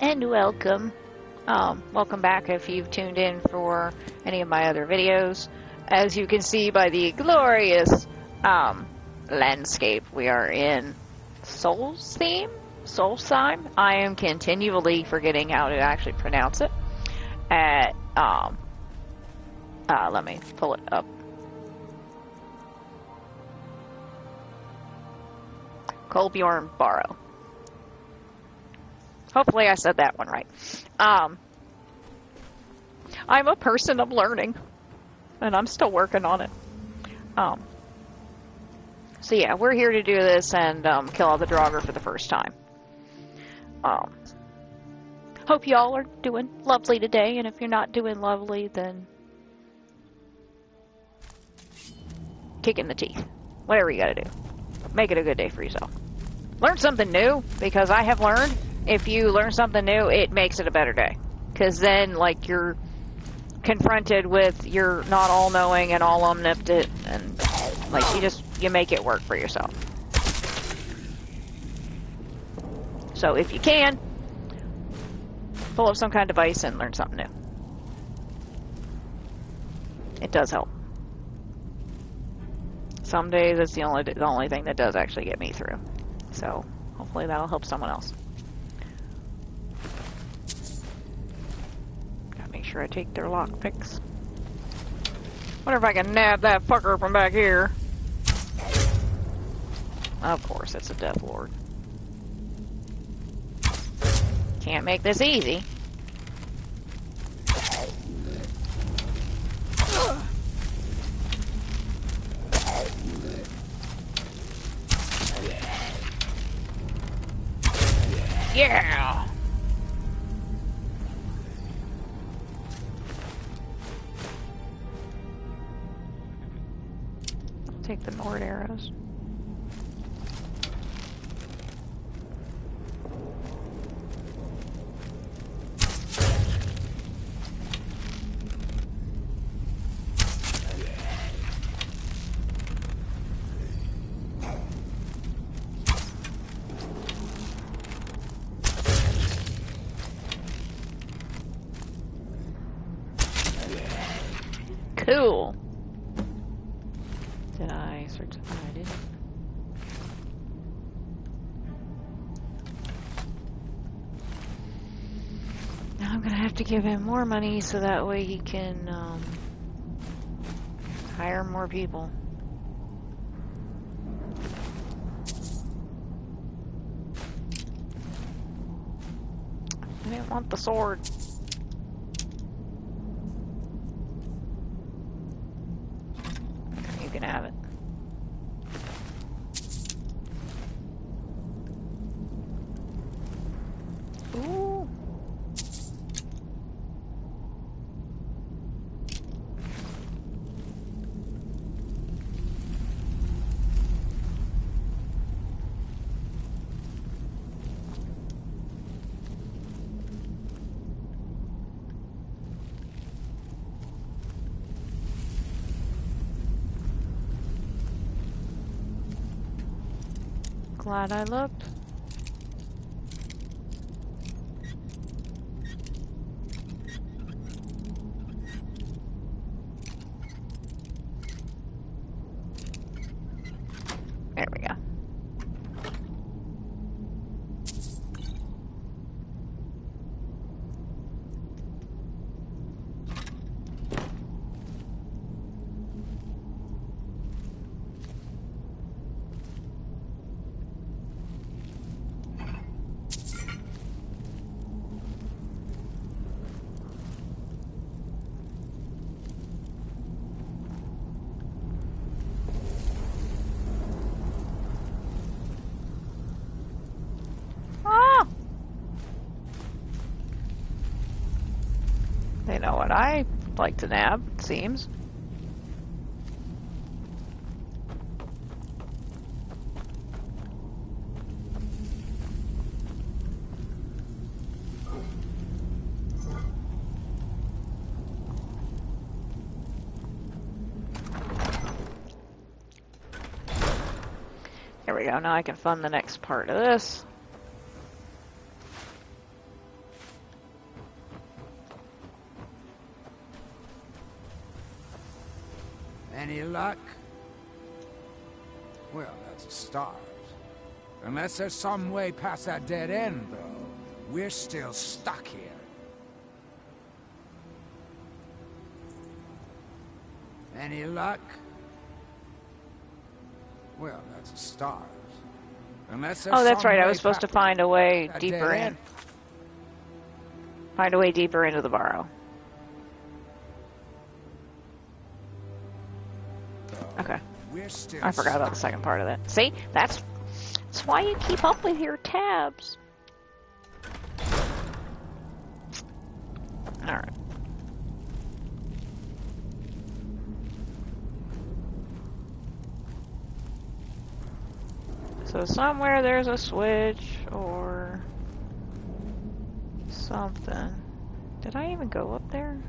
and welcome. Welcome back if you've tuned in for any of my other videos. As you can see by the glorious landscape, we are in Solstheim? I am continually forgetting how to actually pronounce it. At, let me pull it up. Kolbjorn Barrow. Hopefully I said that one right. I'm a person of learning, and I'm still working on it. So yeah, we're here to do this and kill all the Draugr for the first time. Hope y'all are doing lovely today, and if you're not doing lovely, then kick in the teeth. Whatever you gotta do. Make it a good day for yourself. Learn something new, because I have learned if you learn something new, it makes it a better day. Because then, like, you're confronted with you're not all-knowing and all-omnipotent, and, like, you make it work for yourself. So, if you can, pull up some kind of device and learn something new. It does help. Some days, it's the only thing that does actually get me through. So, hopefully that'll help someone else. Gotta make sure I take their lockpicks. Wonder if I can nab that fucker from back here. Of course, it's a Death Lord. Can't make this easy. Yeah! I'll take the Nord arrows. Cool. Did I search? No, I didn't. Now I'm gonna have to give him more money so that way he can hire more people. I didn't want the sword. You can have it. Ooh. Glad I looked. There we go. They know what I like to nab, it seems. There we go, now I can fund the next part of this. Any luck? Well, that's a start. Unless there's some way past that dead end, though, we're still stuck here. Any luck? Well, that's a start. Unless there's Oh, that's some right. I way was supposed to find a way deeper in. Find a way deeper into the burrow. Okay. I forgot about the second part of that. See? That's why you keep up with your tabs. Alright. So somewhere there's a switch or something. Did I even go up there?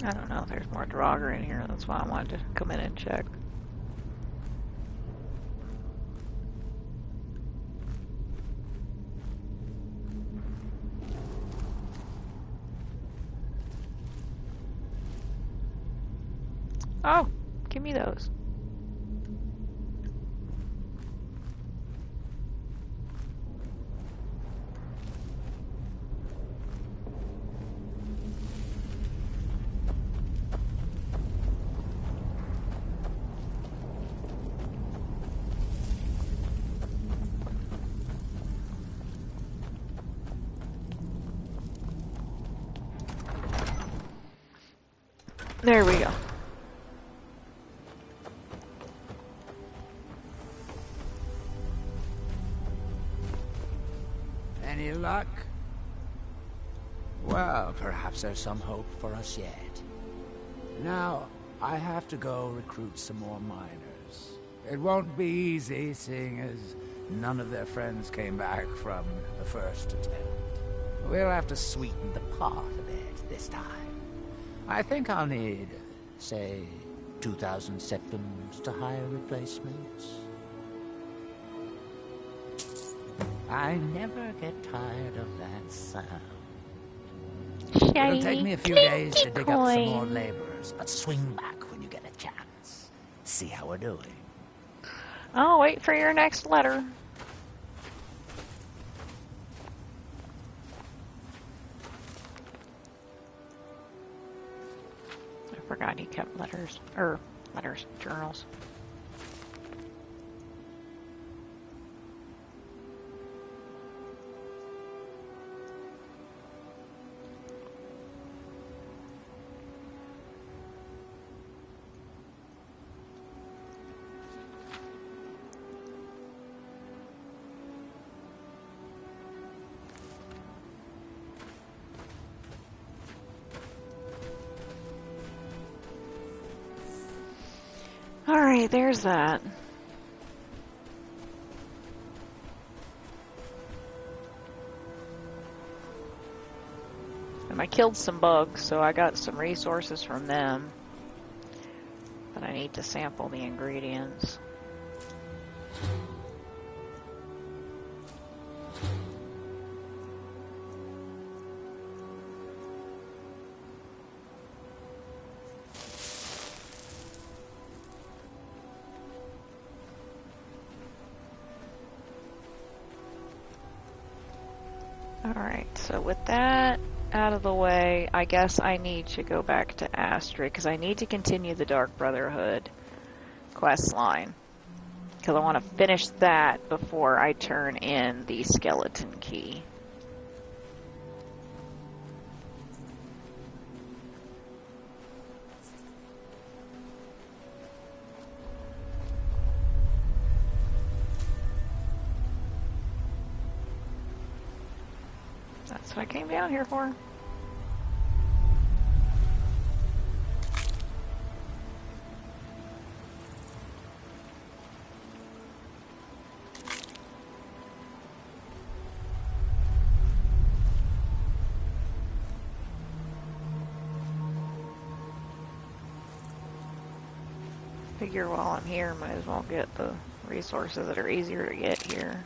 I don't know if there's more Draugr in here. That's why I wanted to come in and check. Oh, give me those. There we go. Any luck? Well, perhaps there's some hope for us yet. Now, I have to go recruit some more miners. It won't be easy, seeing as none of their friends came back from the first attempt. We'll have to sweeten the pot a bit this time. I think I'll need, say, 2,000 septums to hire replacements. I never get tired of that sound. Shiny It'll take me a few days to dig up some more coin. laborers, but swing back when you get a chance. See how we're doing. I'll wait for your next letter. I forgot he kept journals. Alright, there's that. And I killed some bugs, so I got some resources from them. But I need to sample the ingredients. Alright, so with that out of the way, I guess I need to go back to Astrid, because I need to continue the Dark Brotherhood quest line. Because I want to finish that before I turn in the skeleton key. That's what I came down here for. Figure while I'm here, might as well get the resources that are easier to get here.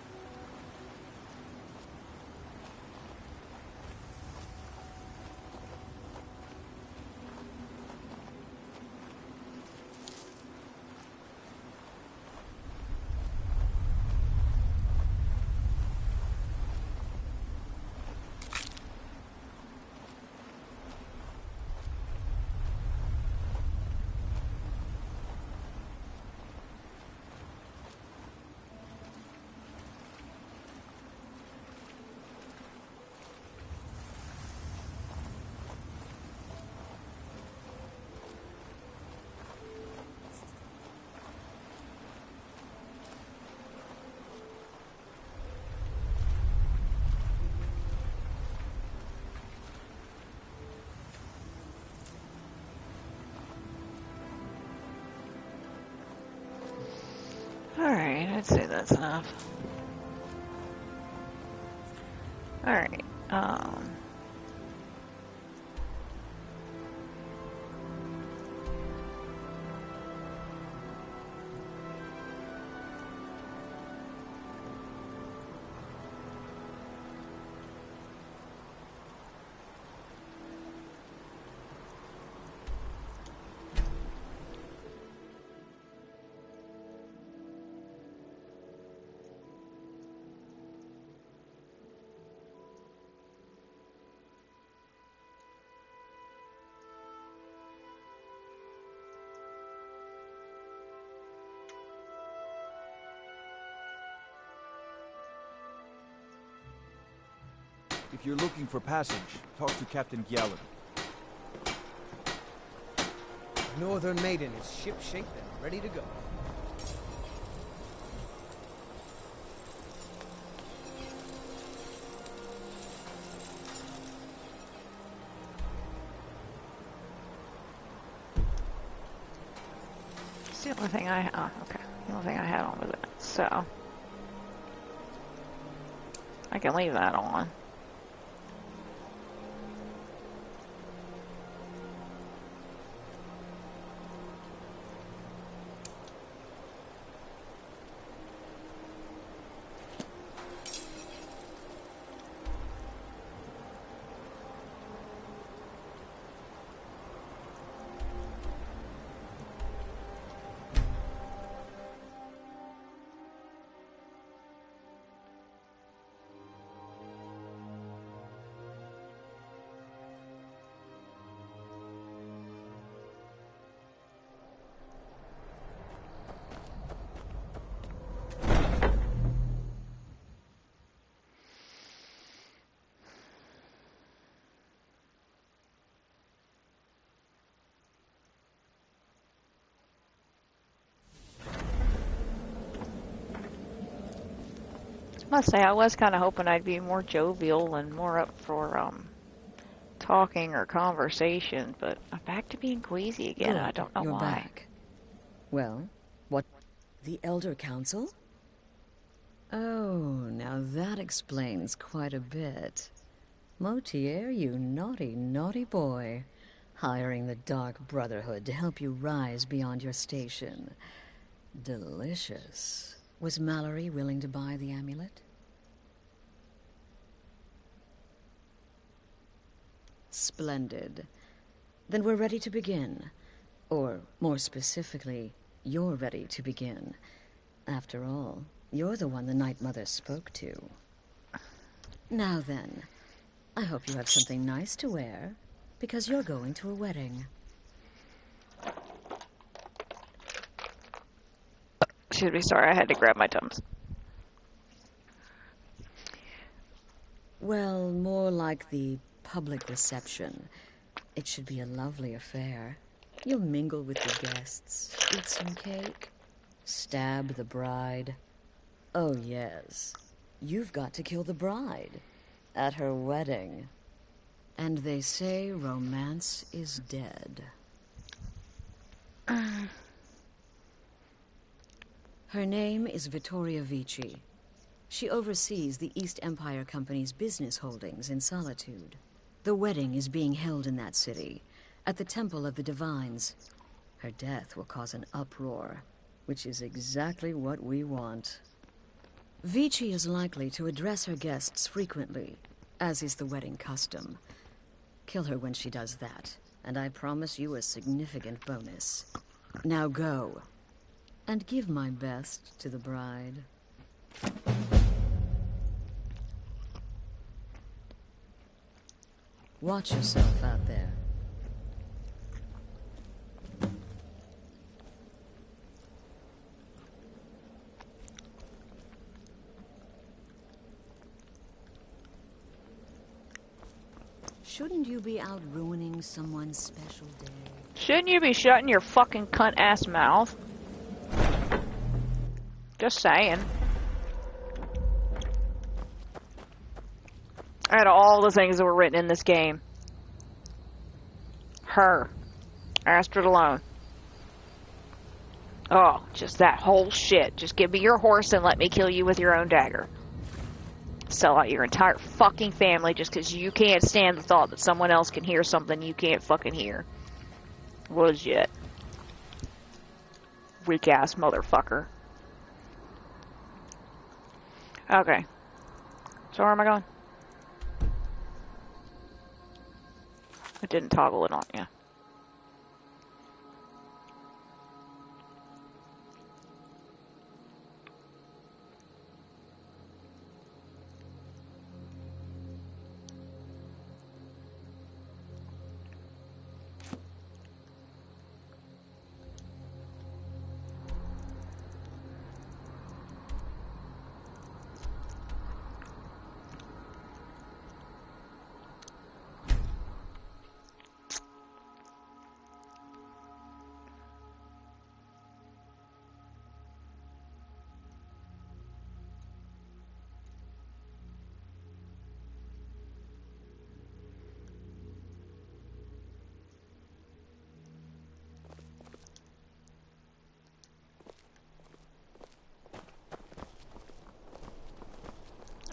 Alright, I'd say that's enough. Alright, If you're looking for passage, talk to Captain Gyallen. The Northern Maiden is ship-shape and ready to go. it's the only thing I, okay. The only thing I had on was it, so. I can leave that on. I must say, I was kind of hoping I'd be more jovial and more up for, talking or conversation, but I'm back to being queasy again, Good. and I don't know You're why. Back. Well, what? The Elder Council? Oh, now that explains quite a bit. Motier, you naughty, naughty boy. Hiring the Dark Brotherhood to help you rise beyond your station. Delicious. Was Mallory willing to buy the amulet? Splendid. Then we're ready to begin. Or, more specifically, you're ready to begin. After all, you're the one the Night Mother spoke to. Now then, I hope you have something nice to wear, because you're going to a wedding. Excuse me, sorry, I had to grab my Tums. Well, more like the public reception. It should be a lovely affair. You'll mingle with the guests, eat some cake, stab the bride. Oh, yes. You've got to kill the bride. at her wedding. And they say romance is dead. Her name is Vittoria Vici. She oversees the East Empire Company's business holdings in Solitude. The wedding is being held in that city, at the Temple of the Divines. Her death will cause an uproar, which is exactly what we want. Vici is likely to address her guests frequently, as is the wedding custom. Kill her when she does that, and I promise you a significant bonus. Now go, and give my best to the bride. Watch yourself out there. Shouldn't you be out ruining someone's special day? Shouldn't you be shutting your fucking cunt-ass mouth? Just saying. Out of all the things that were written in this game. Her. Astrid alone. Oh, just that whole shit. Just give me your horse and let me kill you with your own dagger. Sell out your entire fucking family just because you can't stand the thought that someone else can hear something you can't fucking hear. Legit. Weak ass motherfucker. Okay. So where am I going? I didn't toggle it on, yeah.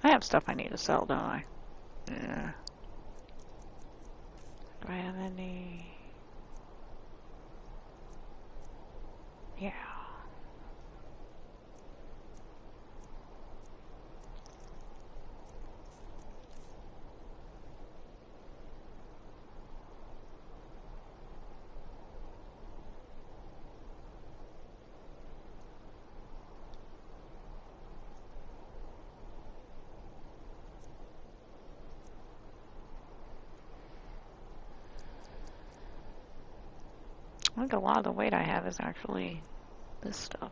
I have stuff I need to sell, don't I? Yeah. Do I have any? Yeah. I think a lot of the weight I have is actually this stuff.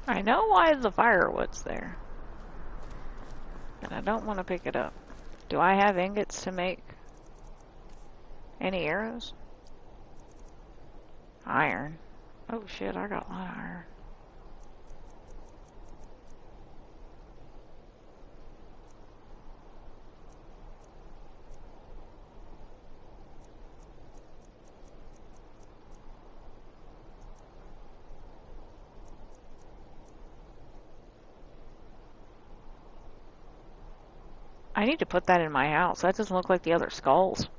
I know why the firewood's there. And I don't want to pick it up. Do I have ingots to make any arrows? Iron. Oh shit, I got a lot of iron. I need to put that in my house. That doesn't look like the other skulls.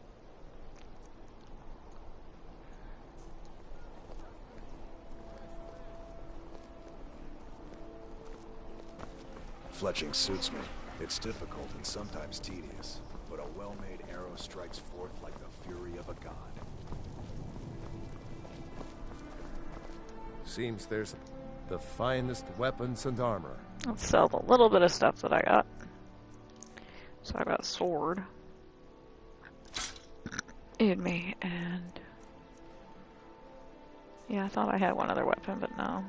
Fletching suits me. It's difficult and sometimes tedious, but a well-made arrow strikes forth like the fury of a god. Seems there's the finest weapons and armor. Let's sell the little bit of stuff that I got. So I got a sword in me, and yeah, I thought I had one other weapon, but no.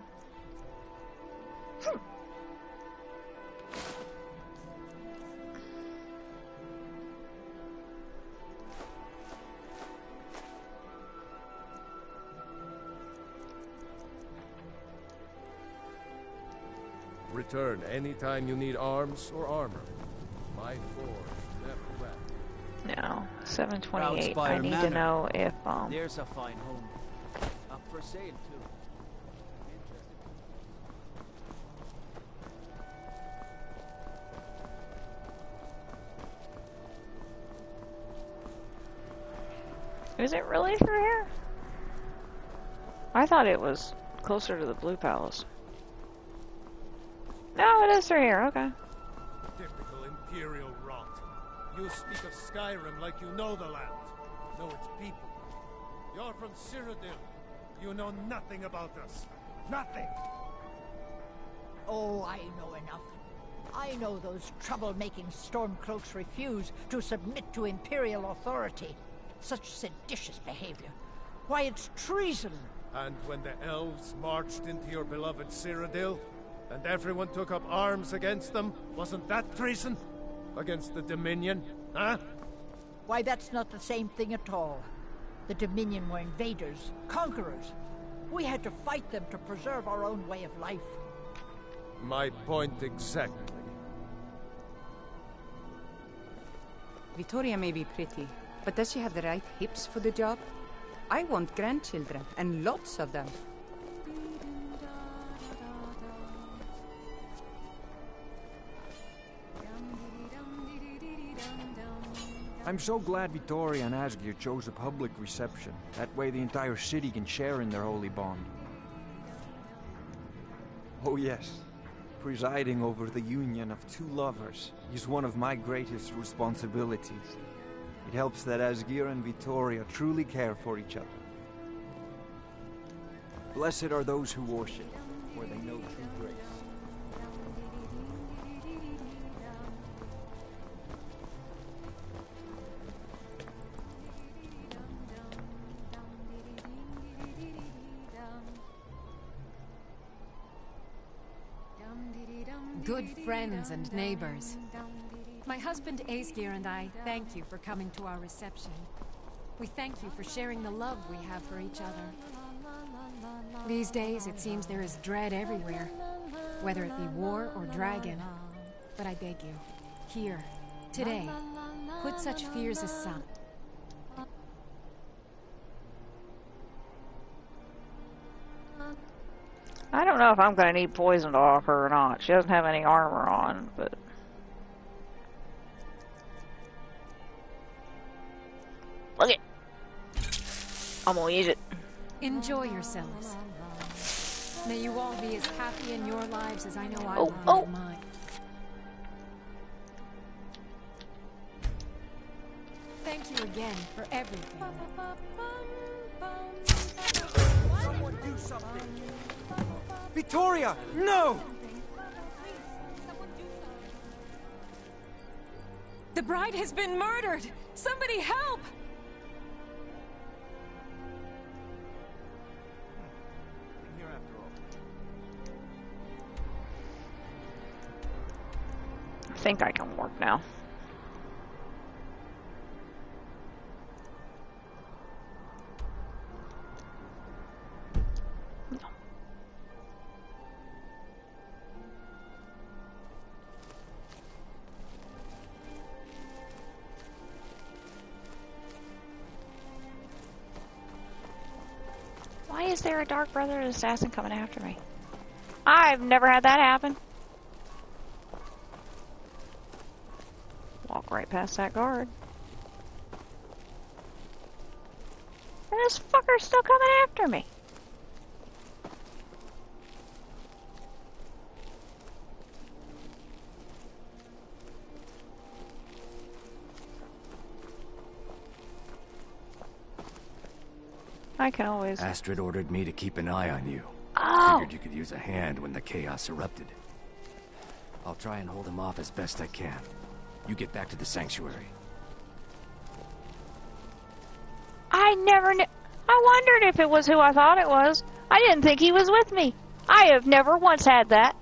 Return anytime you need arms or armor. My forge never left. No, 728. I Proudspire need to Manor. know if There's a fine home. Up for sale, too. is it really through here? I thought it was closer to the Blue Palace. No, it is through here. Okay. Typical Imperial rot. You speak of Skyrim like you know the land. Know its people. You're from Cyrodiil. You know nothing about us. Nothing! Oh, I know enough. I know those trouble-making Stormcloaks refuse to submit to Imperial authority. Such seditious behavior. Why, it's treason. And when the elves marched into your beloved Cyrodiil, and everyone took up arms against them, wasn't that treason? Against the Dominion, huh? Why, that's not the same thing at all. The Dominion were invaders, conquerors. We had to fight them to preserve our own way of life. My point exactly. Vittoria may be pretty, but does she have the right hips for the job? I want grandchildren, and lots of them. I'm so glad Vittoria and Asgeir chose a public reception. That way the entire city can share in their holy bond. Oh yes, presiding over the union of two lovers is one of my greatest responsibilities. It helps that Asgeir and Vittoria truly care for each other. Blessed are those who worship, where they know true grace. Good friends and neighbors. My husband Asgeir and I thank you for coming to our reception. We thank you for sharing the love we have for each other. These days, it seems there is dread everywhere, whether it be war or dragon. But I beg you, here, today, put such fears aside. I don't know if I'm gonna need poison to offer or not. She doesn't have any armor on, but look it. I'm gonna use it. Enjoy yourselves. May you all be as happy in your lives as I know I Oh, will in mine. Thank you again for everything. Someone do something! Vittoria, no! The bride has been murdered! Somebody help! Here after all. I think I can work now. Why is there a Dark Brother assassin coming after me? I've never had that happen. Walk right past that guard. And this fucker's still coming after me. I can always... Astrid ordered me to keep an eye on you. Oh, Figured you could use a hand when the chaos erupted. I'll try and hold him off as best I can. You get back to the sanctuary. I never knew. I wondered if it was who I thought it was. I didn't think he was with me. I have never once had that.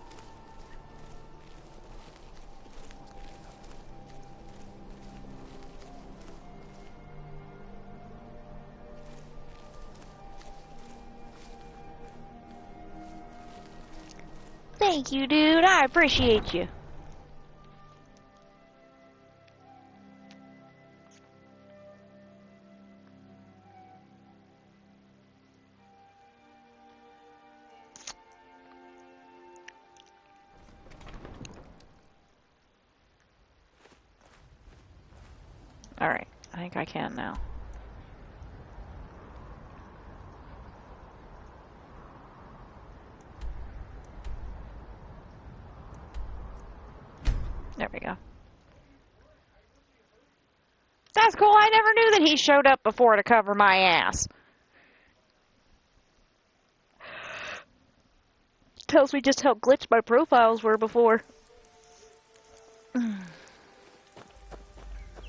Thank you, dude. I appreciate you. Alright, I think I can now. There we go. That's cool. I never knew that he showed up before to cover my ass. Tells me just how glitched my profiles were before.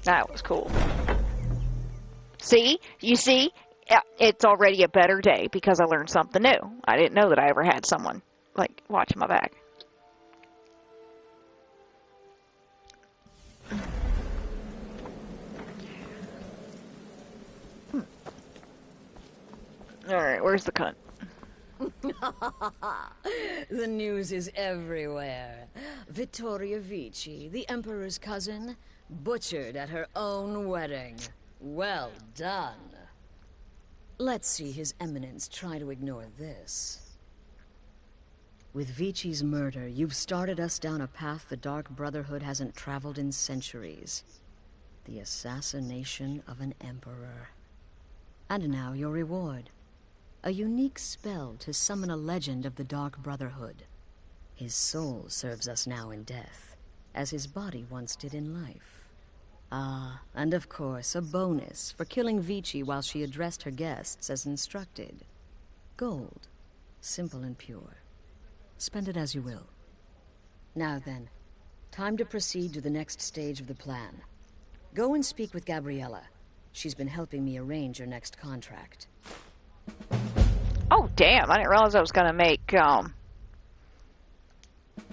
That was cool. See? You see? It's already a better day because I learned something new. I didn't know that I ever had someone, like, watching my back. Alright, where's the cunt? The news is everywhere. Vittoria Vici, the Emperor's cousin, butchered at her own wedding. Well done. Let's see His Eminence try to ignore this. With Vici's murder, you've started us down a path the Dark Brotherhood hasn't traveled in centuries. The assassination of an emperor. And now your reward. A unique spell to summon a legend of the Dark Brotherhood. His soul serves us now in death, as his body once did in life. Ah, and of course, a bonus for killing Vici while she addressed her guests as instructed. Gold. Simple and pure. Spend it as you will. Now then, time to proceed to the next stage of the plan. Go and speak with Gabriella. She's been helping me arrange your next contract. Oh, damn. I didn't realize I was going to make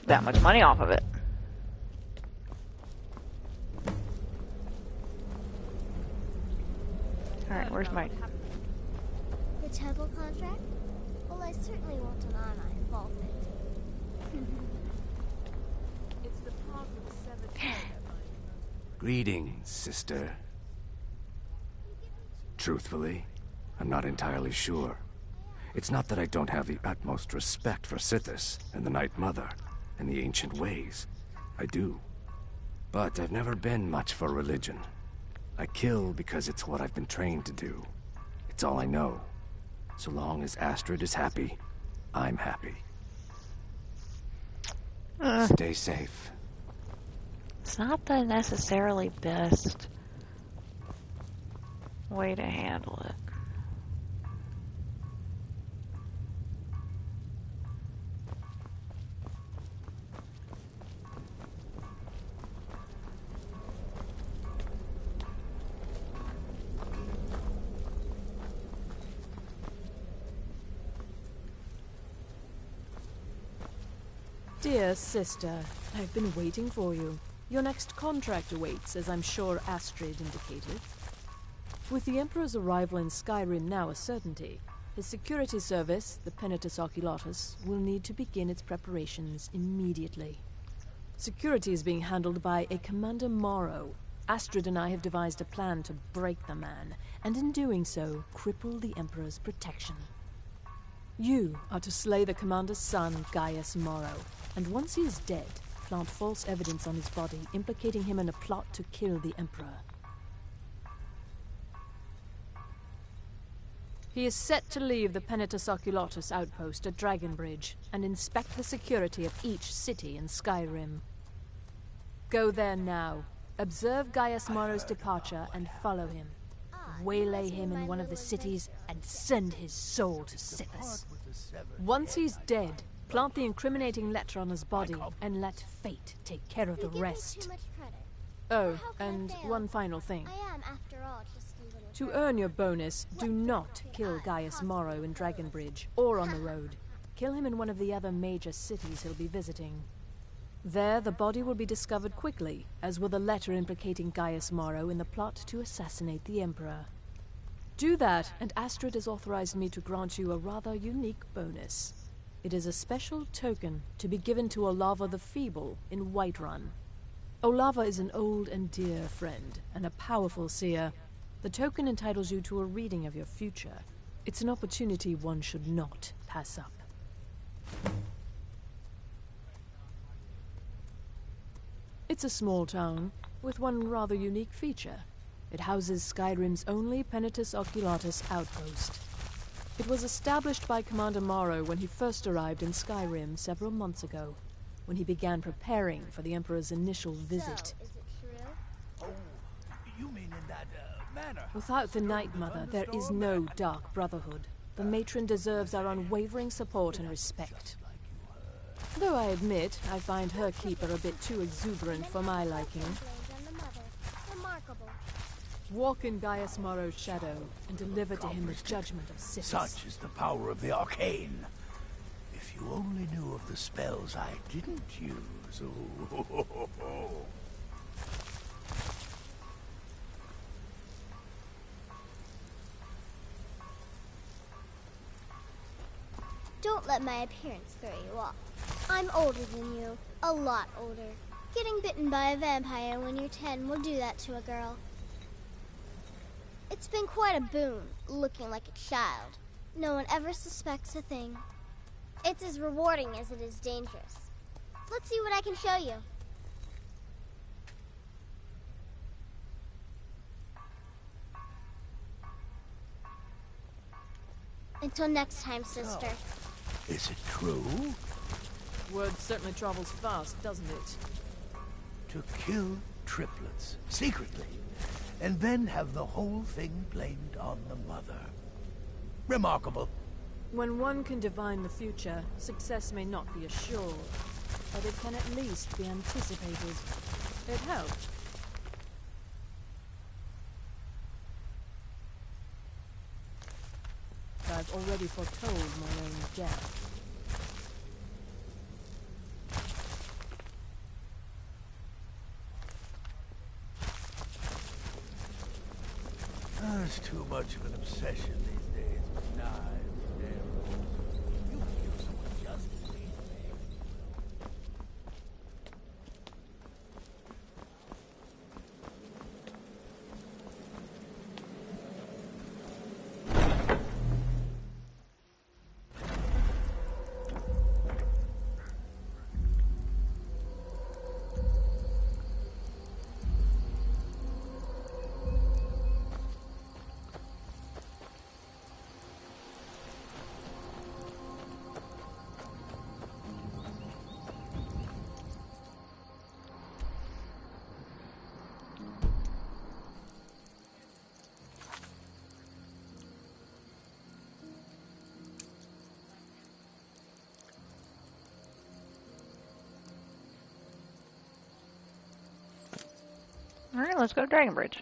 that much money off of it. Alright, where's my... The temple contract? Well, I certainly want an honor I fault it. It's the path of the severed. Greetings, sister. Truthfully, I'm not entirely sure. It's not that I don't have the utmost respect for Sithis and the Night Mother and the ancient ways. I do. But I've never been much for religion. I kill because it's what I've been trained to do. It's all I know. So long as Astrid is happy, I'm happy. Stay safe. It's not the necessarily best way to handle it. Dear sister, I've been waiting for you. Your next contract awaits, as I'm sure Astrid indicated. With the Emperor's arrival in Skyrim now a certainty, his security service, the pt.1 Oculatus, will need to begin its preparations immediately. Security is being handled by a Commander Morrow. Astrid and I have devised a plan to break the man, and in doing so, cripple the Emperor's protection. You are to slay the Commander's son, Gaius Morrow, and once he is dead, plant false evidence on his body, implicating him in a plot to kill the Emperor. He is set to leave the pt.1 Oculatus outpost at Dragonbridge and inspect the security of each city in Skyrim. Go there now, observe Gaius Morrow's departure and follow him. Waylay him in one of the cities and send his soul to Sithis. Once he's dead, plant the incriminating letter on his body and let fate take care of the rest. Too much credit. Oh, and one final thing. I am, after all, just a little To earn your bonus, do not kill Gaius Morrow in Dragonbridge or on the road. Kill him in one of the other major cities he'll be visiting. There, the body will be discovered quickly, as will the letter implicating Gaius Morrow in the plot to assassinate the Emperor. Do that, and Astrid has authorized me to grant you a rather unique bonus. It is a special token to be given to Olava the Feeble in Whiterun. Olava is an old and dear friend, and a powerful seer. The token entitles you to a reading of your future. It's an opportunity one should not pass up. It's a small town, with one rather unique feature. It houses Skyrim's only Penitus Oculatus outpost. It was established by Commander Morrow when he first arrived in Skyrim several months ago, when he began preparing for the Emperor's initial visit. So, is it true? Oh, you mean in that manner? Without the Night Mother, there is no Dark Brotherhood. The matron deserves our unwavering support and respect. Though I admit, I find her keeper a bit too exuberant for my liking. Remarkable. Walk in Gaius Morrow's shadow and deliver to him the judgment of Sithis. Such is the power of the arcane. If you only knew of the spells I didn't use. Oh. Don't let my appearance throw you off. I'm older than you. A lot older. Getting bitten by a vampire when you're 10 will do that to a girl. It's been quite a boon, looking like a child. No one ever suspects a thing. It's as rewarding as it is dangerous. Let's see what I can show you. Until next time, sister. Is it true? Word certainly travels fast, doesn't it? To kill triplets, secretly, and then have the whole thing blamed on the mother. Remarkable. When one can divine the future, success may not be assured, but it can at least be anticipated. It helped. I've already foretold my own death. It's too much of an obsession these days with knives and arrows. You can kill someone just as easily. Alright, let's go to Dragonbridge.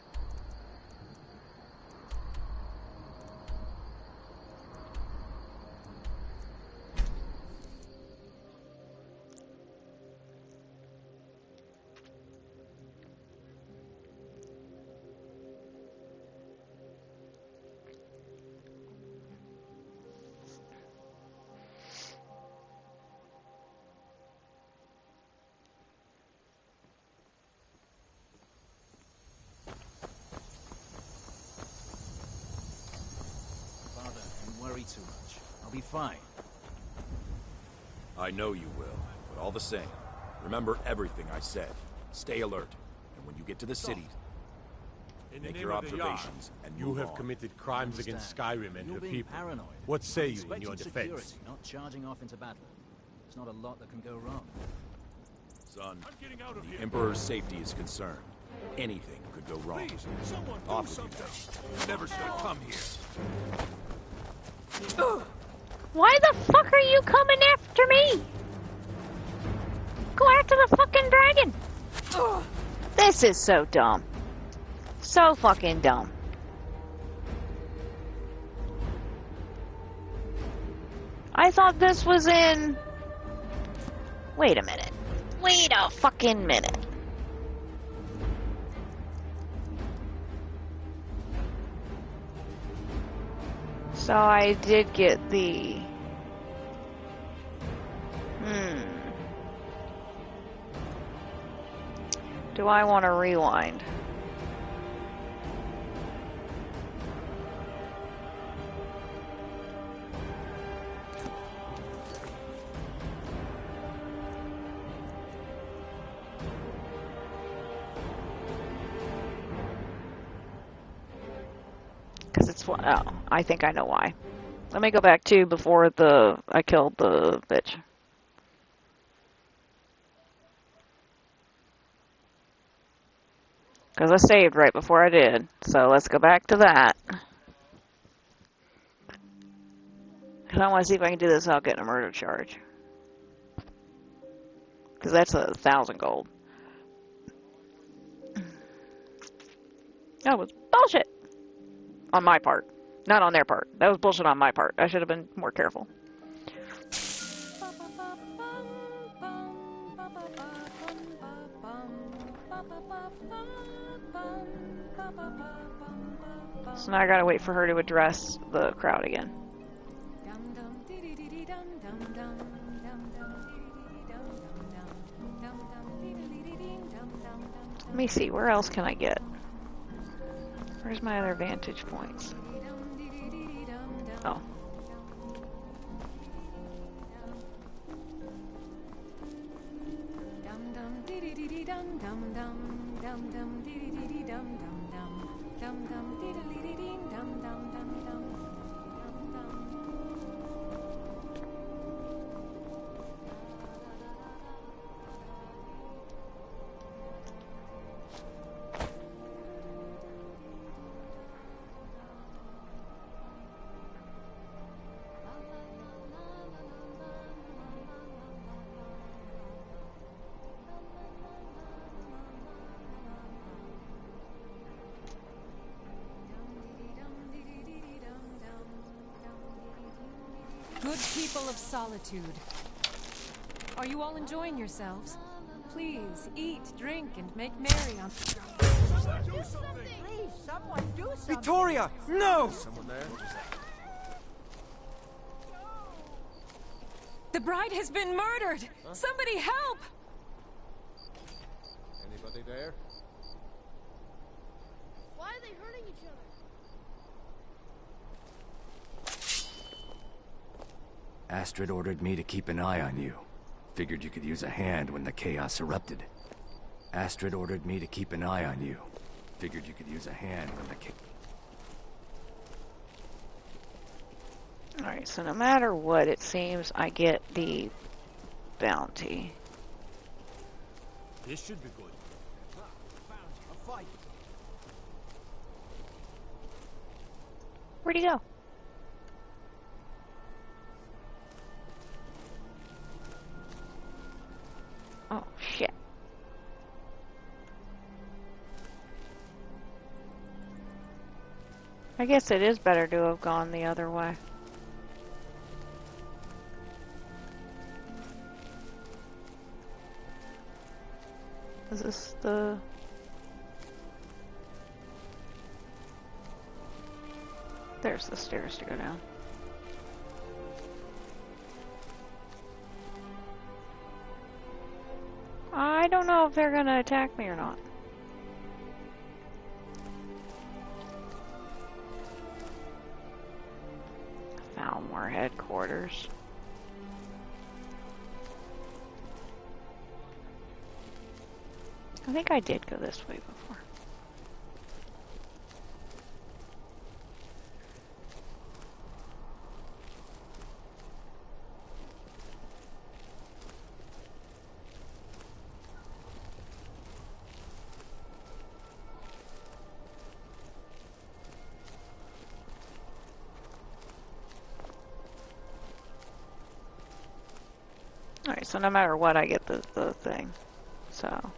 Too much. I'll be fine. I know you will, but all the same, remember everything I said. Stay alert, and when you get to the city, make your observations and you move have on. committed crimes against Skyrim and You're her being people. paranoid. What say you in Expecting your security, defense? not charging off into battle. There's not a lot that can go wrong. Son, when the Emperor's safety is concerned, anything could go wrong. Please, someone Off with you, though. You never should have come here. Why the fuck are you coming after me? Go after the fucking dragon. Ugh. This is so dumb. So fucking dumb. I thought this was in... Wait a minute. Wait a fucking minute. So I did get the... Do I want to rewind? Because it's... Oh, I think I know why. Let me go back to before I killed the bitch. Because I saved right before I did. So let's go back to that. Because I want to see if I can do this without getting a murder charge. Because that's 1,000 gold. That was bullshit! On my part. Not on their part. That was bullshit on my part. I should have been more careful. So now I gotta wait for her to address the crowd again. Let me see, where else can I get? Where's my other vantage points? Oh. Good people of solitude. Are you all enjoying yourselves? Please, eat, drink, and make merry on... Please, someone do something. Victoria! No! Someone there? The bride has been murdered! Huh? Somebody help! Anybody there? Why are they hurting each other? Astrid ordered me to keep an eye on you. Figured you could use a hand when the chaos erupted. Astrid ordered me to keep an eye on you. Figured you could use a hand when the chaos... Alright, so no matter what, it seems I get the bounty. This should be good. A fight. Where'd he go? Oh, shit. I guess it is better to have gone the other way. Is this the... There's the stairs to go down. I don't know if they're gonna attack me or not. Falmore headquarters. I think I did go this way before. Alright, so no matter what, I get the thing. So...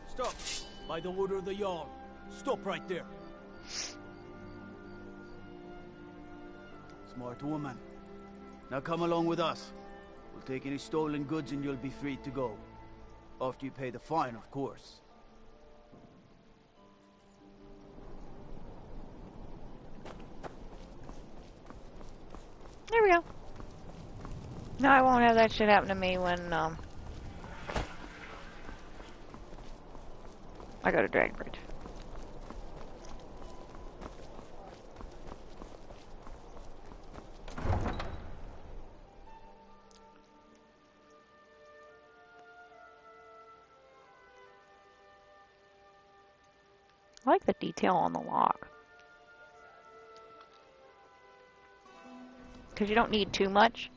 Stop! By the order of the Jarl. Stop right there. Smart woman. Now come along with us. We'll take any stolen goods and you'll be free to go. After you pay the fine, of course. There we go. No, I won't have that shit happen to me when, I go to Dragonbridge. I like the detail on the lock. Because you don't need too much.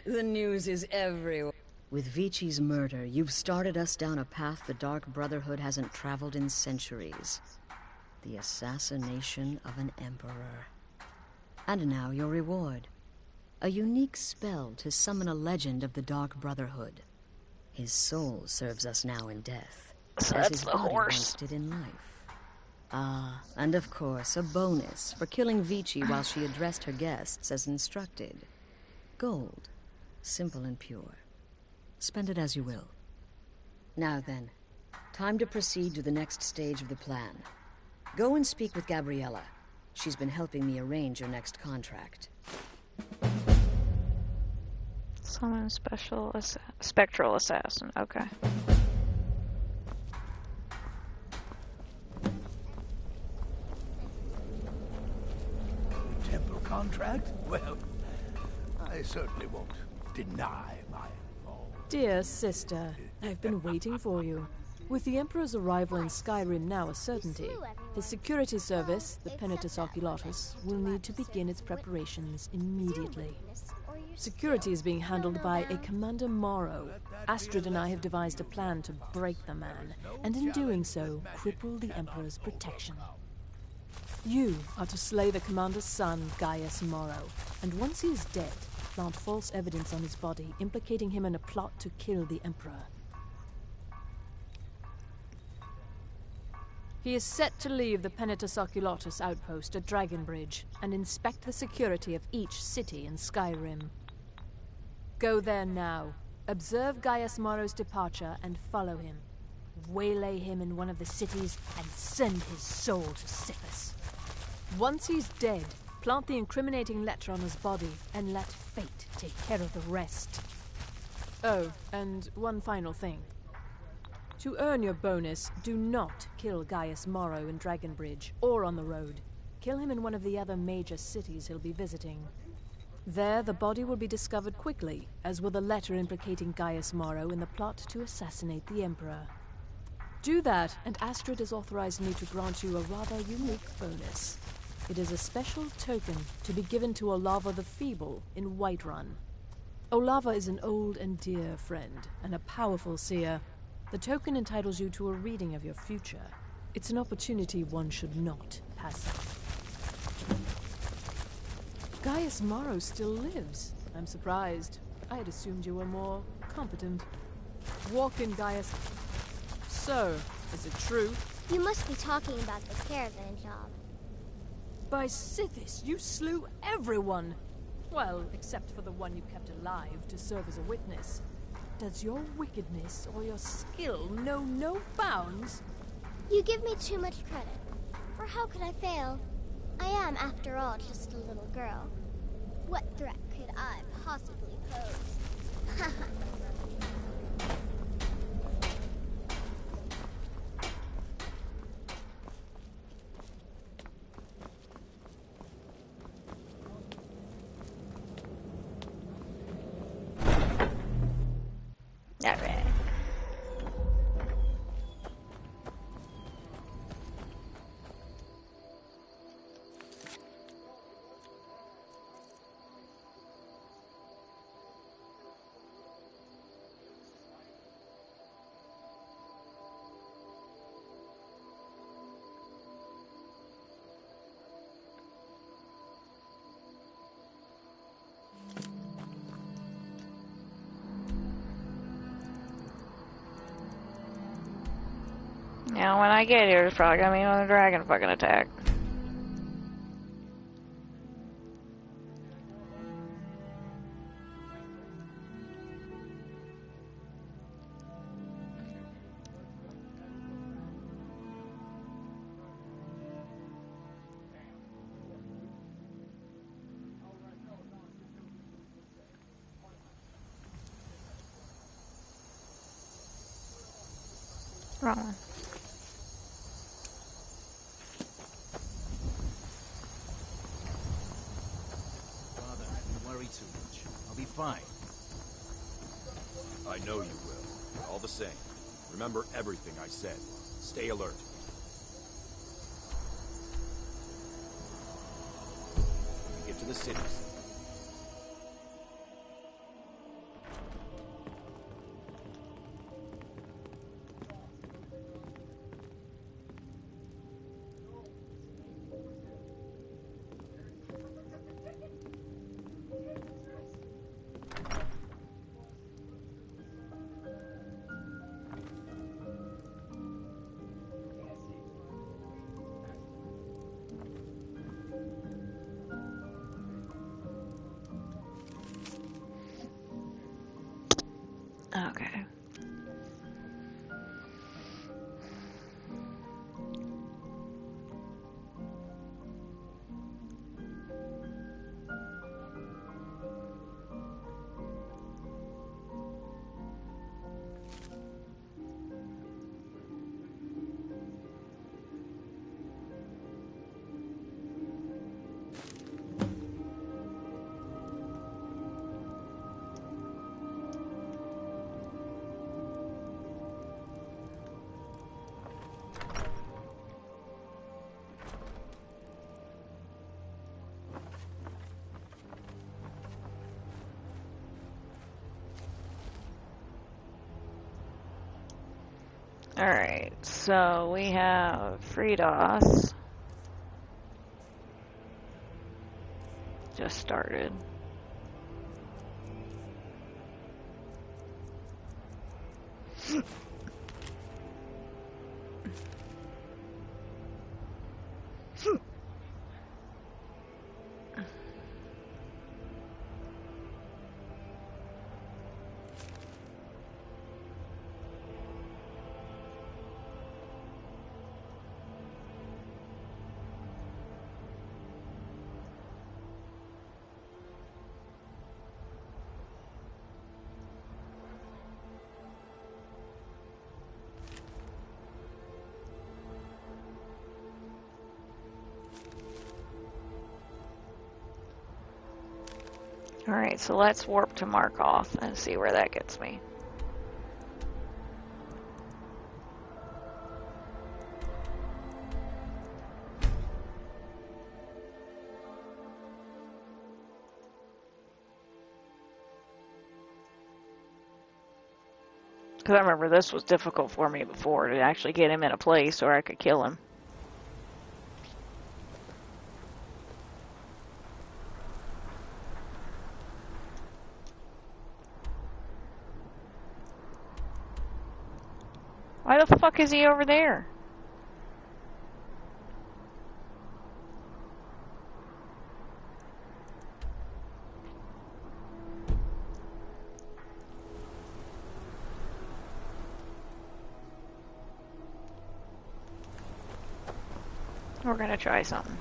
The news is everywhere. With Vici's murder, you've started us down a path the Dark Brotherhood hasn't traveled in centuries. The assassination of an emperor. And now your reward. A unique spell to summon a legend of the Dark Brotherhood. His soul serves us now in death, So as that's his the body horse. once did in life. Ah, and of course, a bonus for killing Vici while she addressed her guests as instructed. Gold. Simple and pure. Spend it as you will. Now then, time to proceed to the next stage of the plan. Go and speak with Gabriella. She's been helping me arrange your next contract. Summon spectral assassin. Okay. Temple contract? Well, I certainly won't deny my involvement. Dear sister, I've been waiting for you. With the Emperor's arrival in Skyrim now a certainty, his security service, the pt.1, will need to begin its preparations immediately. Security is being handled by a Commander Morrow. Astrid and I have devised a plan to break the man, and in doing so, cripple the Emperor's protection. You are to slay the Commander's son, Gaius Morrow, and once he is dead, plant false evidence on his body, implicating him in a plot to kill the Emperor. He is set to leave the pt.1 outpost at Dragonbridge and inspect the security of each city in Skyrim. Go there now, observe Gaius Morrow's departure and follow him. Waylay him in one of the cities and send his soul to Sithis. Once he's dead, plant the incriminating letter on his body and let fate take care of the rest. Oh, and one final thing. To earn your bonus, do not kill Gaius Morrow in Dragonbridge or on the road. Kill him in one of the other major cities he'll be visiting. There, the body will be discovered quickly, as will the letter implicating Gaius Morrow in the plot to assassinate the Emperor. Do that, and Astrid has authorized me to grant you a rather unique bonus. It is a special token to be given to Olava the Feeble in Whiterun. Olava is an old and dear friend, and a powerful seer. The token entitles you to a reading of your future. It's an opportunity one should not pass up. Gaius Morrow still lives. I'm surprised. I had assumed you were more competent. Walk in, Gaius. Sir, is it true? You must be talking about the caravan job. By Sithis, you slew everyone! Well, except for the one you kept alive to serve as a witness. Does your wickedness or your skill know no bounds? You give me too much credit. For how could I fail? I am, after all, just a little girl. What threat could I possibly pose? Alright. Now, when I get here, it's probably gonna be another dragon fucking attack. Wrong one. Too much. I'll be fine. I know you will. All the same, remember everything I said. Stay alert. When we get to the cities, Okay. Alright, so we have Freedos. Just started. Alright, so let's warp to Markoth and see where that gets me. Because I remember this was difficult for me before, to actually get him in a place where I could kill him. Why the fuck is he over there? We're gonna try something.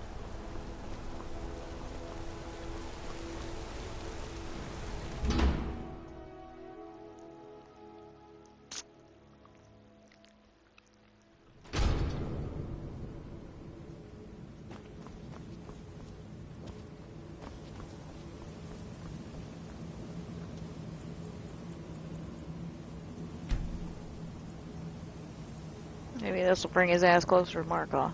Maybe this will bring his ass closer to Markov.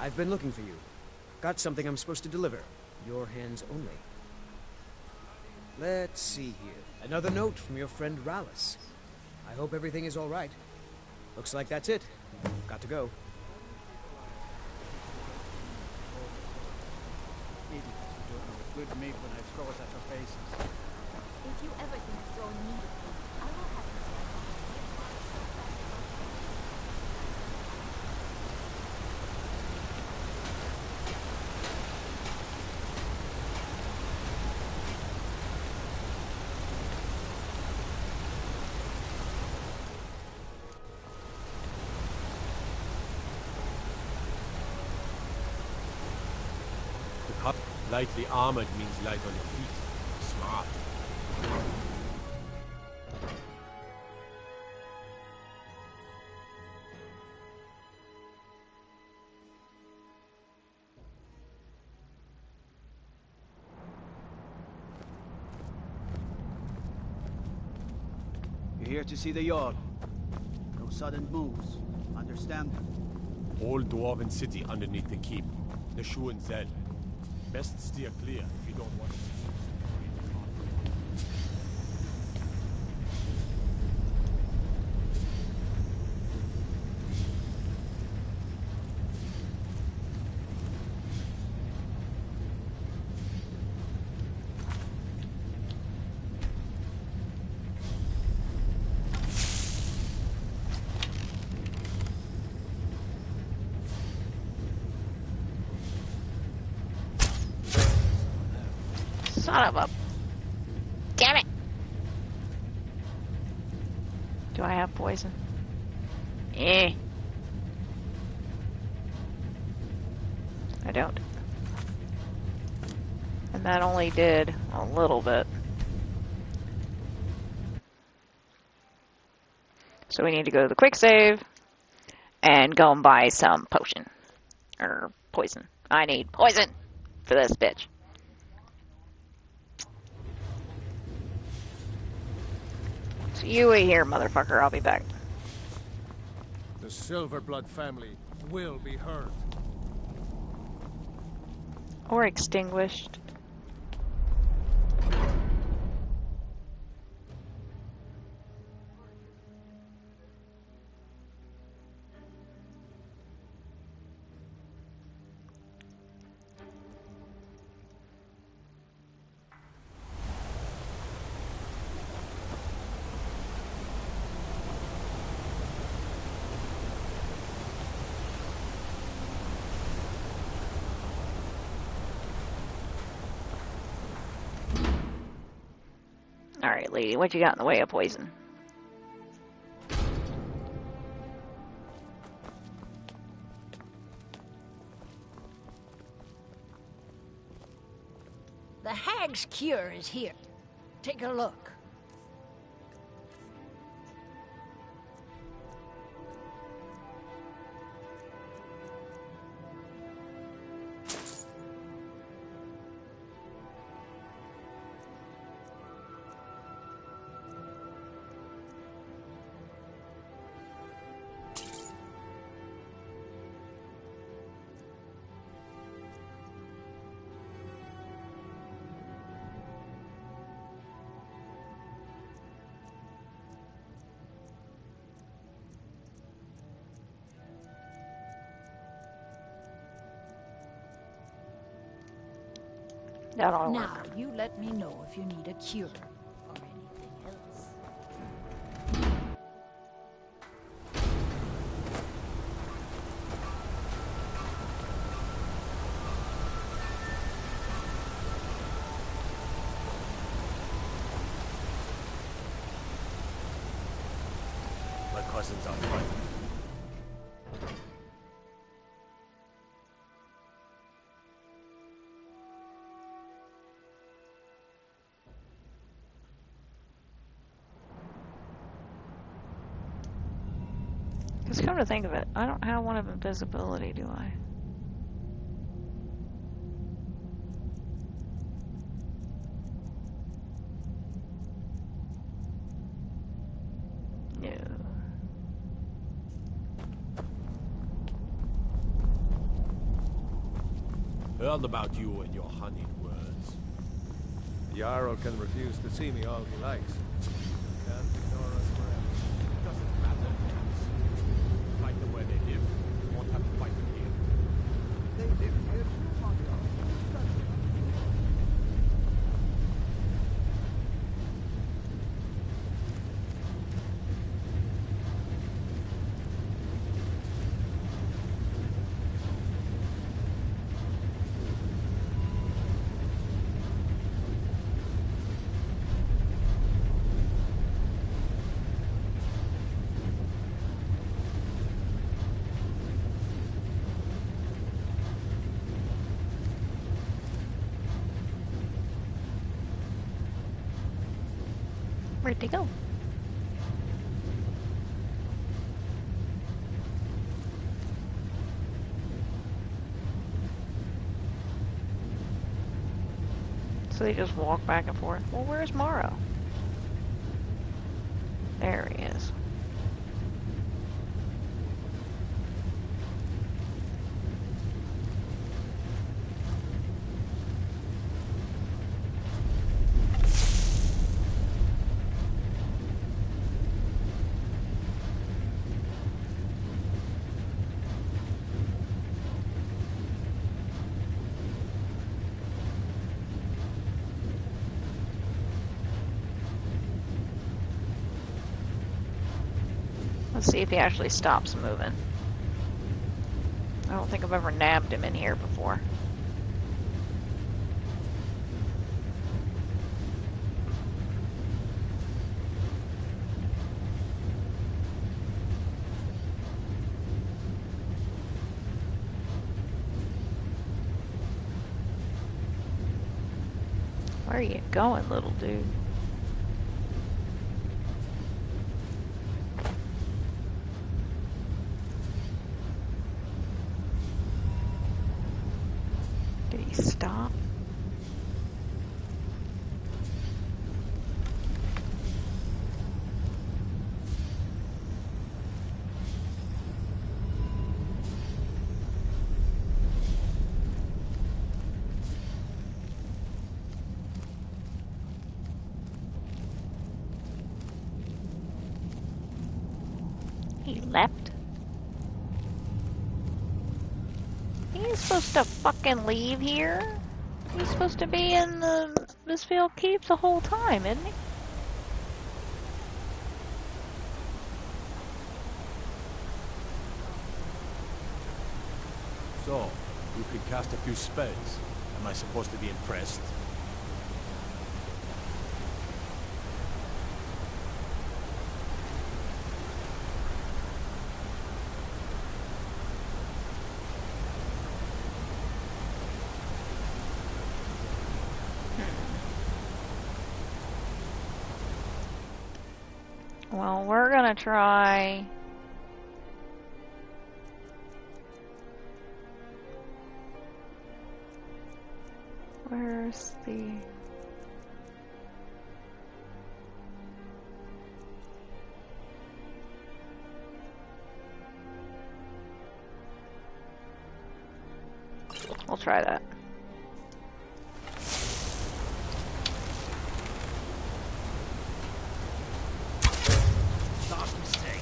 I've been looking for you. Got something I'm supposed to deliver. Your hands only. Let's see here. Another note from your friend Rallis. I hope everything is all right. Looks like that's it. Got to go. Idiots who don't know good meat when I throw it at your faces. If you ever think of throwing meat at me, I will have you dead. Lightly armored means light on your feet. Smart. You're here to see the Jarl. No sudden moves. Understand? Old dwarven city underneath the keep. The Schuh and Zell. Best steer clear if you don't want to. Son of a... Damn it! Do I have poison? Eh. I don't. And that only did a little bit. So we need to go to the quick save and go and buy some potion. Or poison. I need poison for this bitch. So you wait here, motherfucker. I'll be back. The Silverblood family will be hurt. Or extinguished. Alright, lady, what you got in the way of poison? The hag's cure is here. Take a look. That ought to Now, work. you let me know if you need a cure or anything else. My cousin's on fire. Just come to think of it, I don't have one of invisibility, do I? No. Heard about you and your honeyed words. The Jarl can refuse to see me all he likes. Can't ignore us forever. It doesn't matter. Fight them where they live. You won't have to fight them here. They live here too, my Jarl. Where'd they go? So they just walk back and forth. Well, where's Morrow? There he is. Let's see if he actually stops moving. I don't think I've ever nabbed him in here before. Where are you going, little dude? Did he stop? He left? He's supposed to fucking leave here? He's supposed to be in the Misfield Keep the whole time, isn't he? So, you can cast a few spells. Am I supposed to be impressed? Well, we're gonna try... Where's the... We'll try that. Last mistake.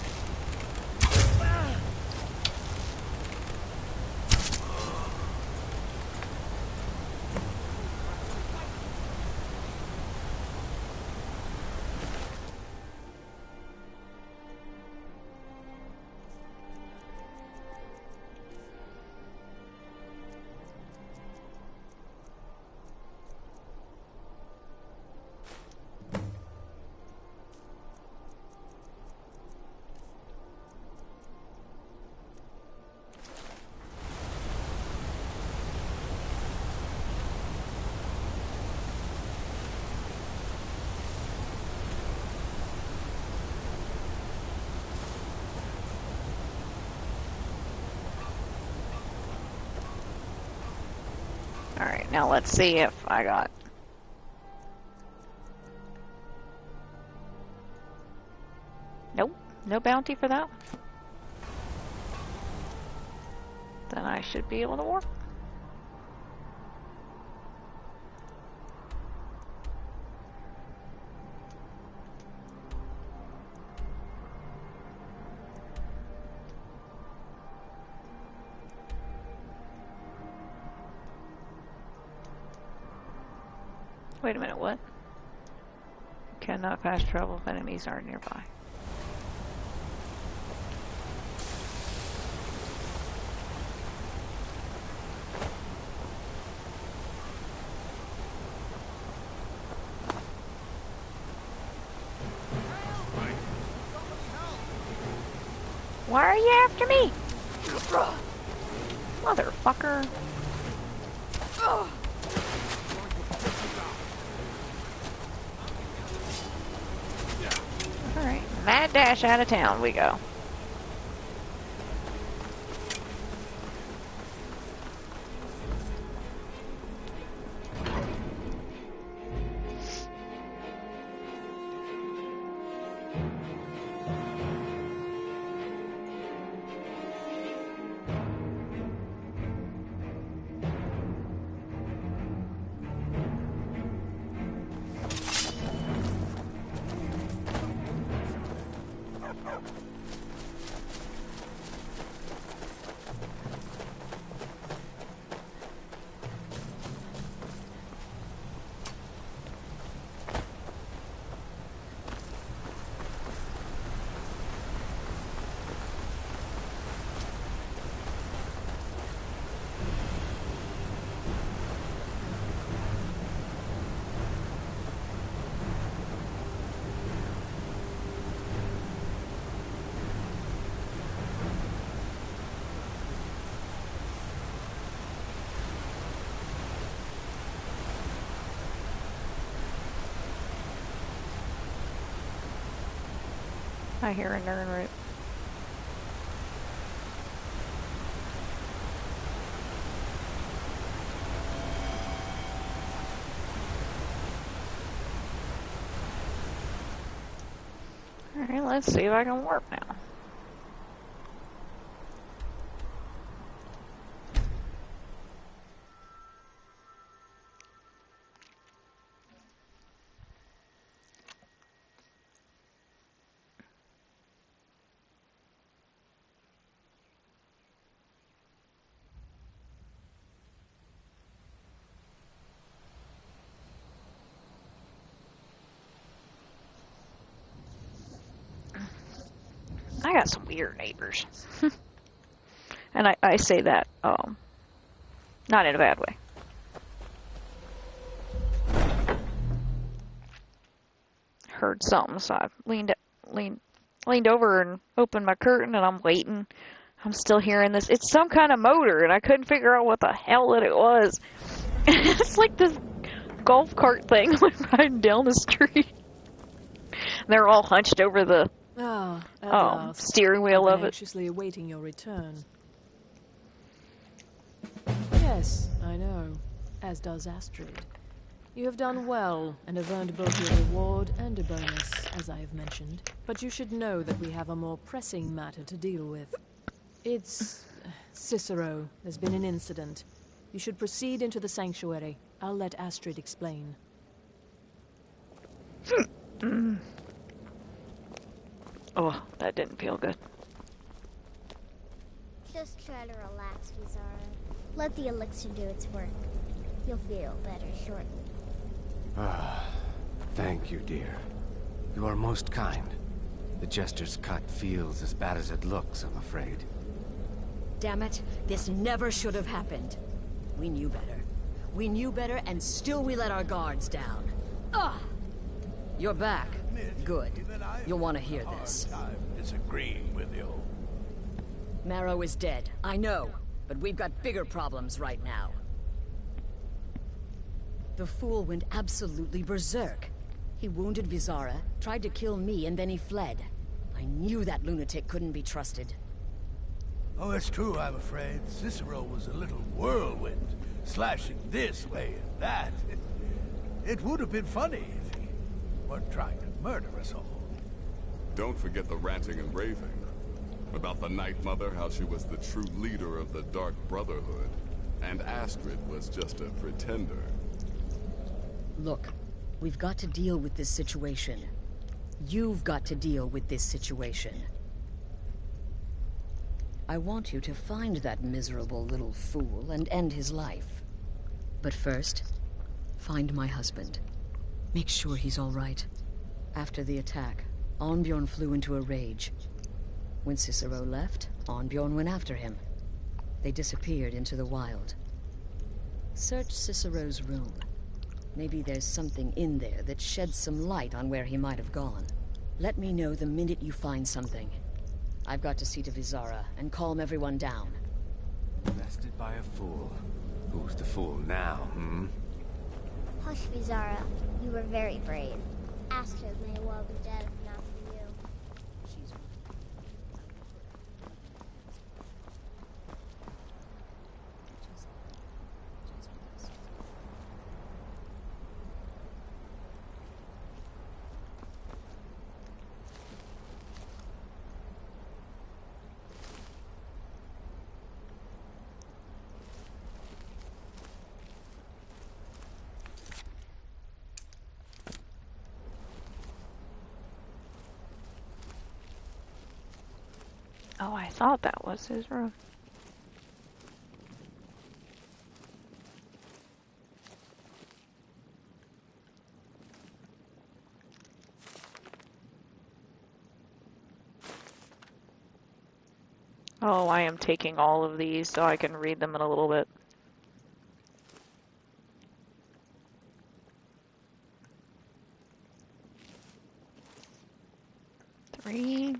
Alright, now let's see if I got... Nope, no bounty for that. Then I should be able to work. Wait a minute, what? Cannot fast travel if enemies are nearby. Why are you after me? Motherfucker. Alright, mad dash out of town we go. I hear a Nern root. Alright, let's see if I can warp now. I got some weird neighbors. And I say that, not in a bad way. Heard something, so I leaned over and opened my curtain, and I'm waiting. I'm still hearing this. It's some kind of motor, and I couldn't figure out what the hell it was. It's like this golf cart thing riding down the street. They're all hunched over the steering wheel of it. Anxiously awaiting your return. Yes, I know. As does Astrid. You have done well, and have earned both your reward and a bonus, as I have mentioned. But you should know that we have a more pressing matter to deal with. It's... Cicero. There's been an incident. You should proceed into the sanctuary. I'll let Astrid explain. Oh, that didn't feel good. Just try to relax, Vizara. Let the elixir do its work. You'll feel better shortly. Thank you, dear. You are most kind. The Jester's cut feels as bad as it looks, I'm afraid. Damn it, this never should have happened. We knew better. We knew better, and still we let our guards down. Ugh! You're back. Good. You'll want to hear this. Disagreeing with you. Marrow is dead, I know. But we've got bigger problems right now. The fool went absolutely berserk. He wounded Vizara, tried to kill me, and then he fled. I knew that lunatic couldn't be trusted. Oh, it's true, I'm afraid. Cicero was a little whirlwind. slashing this way and that. It would have been funny if he weren't trying to murder us all. Don't forget the ranting and raving. About the Night Mother, how she was the true leader of the Dark Brotherhood, and Astrid was just a pretender. Look, we've got to deal with this situation. You've got to deal with this situation. I want you to find that miserable little fool and end his life. But first, find my husband. Make sure he's all right. After the attack, Arnbjorn flew into a rage. When Cicero left, Arnbjorn went after him. They disappeared into the wild. Search Cicero's room. Maybe there's something in there that sheds some light on where he might have gone. Let me know the minute you find something. I've got to see to Vizara and calm everyone down. Bested by a fool. Who's the fool now, hmm? Hush, Vizara. You were very brave. Astrid may well be dead if not for you. Oh, I thought that was his room. Oh, I am taking all of these so I can read them in a little bit. Three.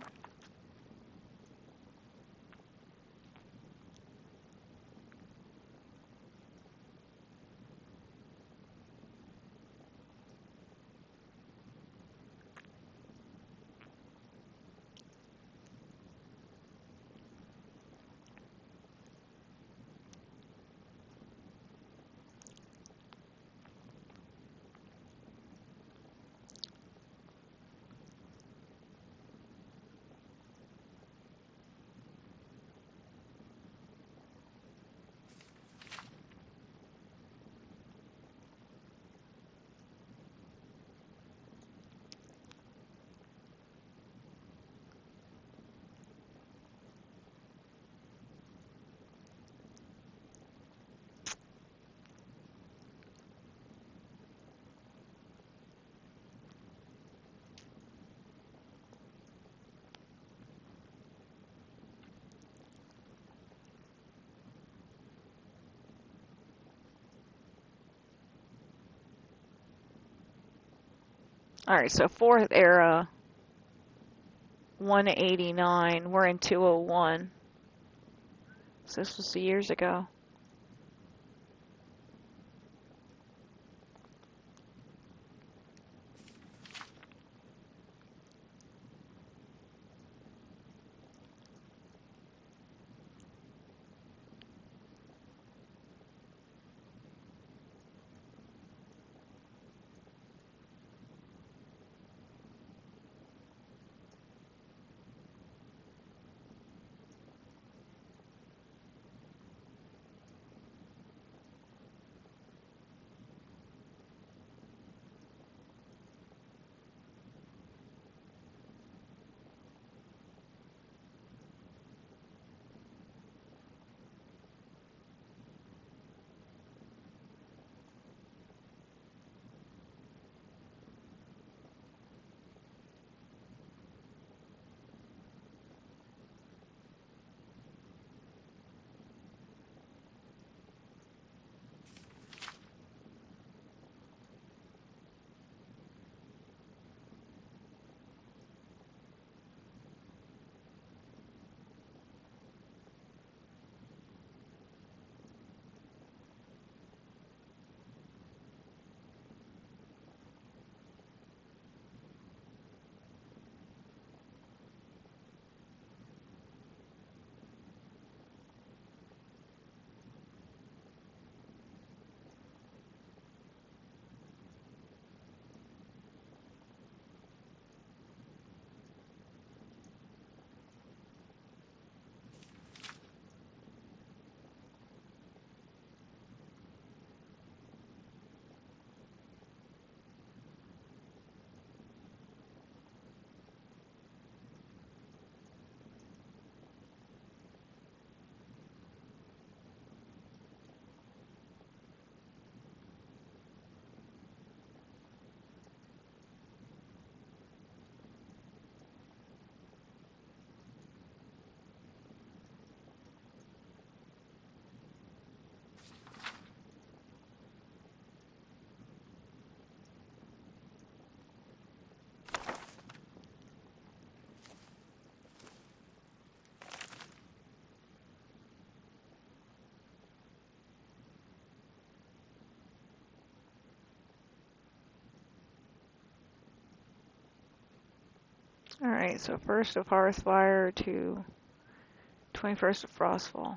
Alright, so 4th era, 189, we're in 201. So this was years ago. Alright, so 1st of Hearthfire to 21st of Frostfall.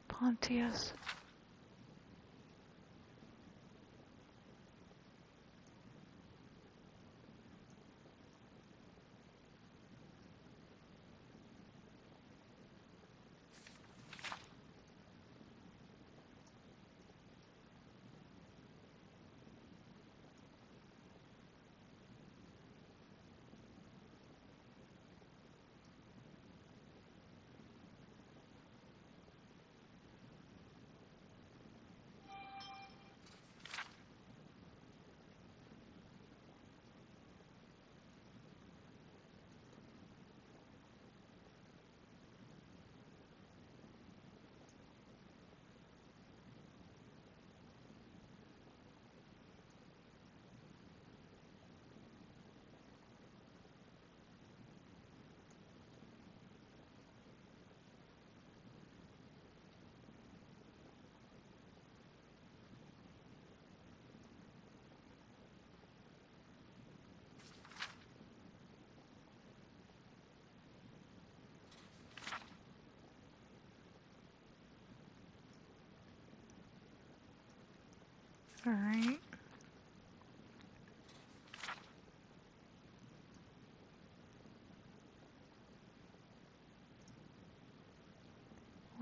Pontius. Alright.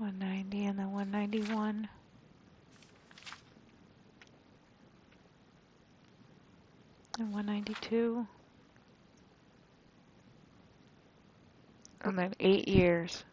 $190 and then $191. And $192. And then 8 years.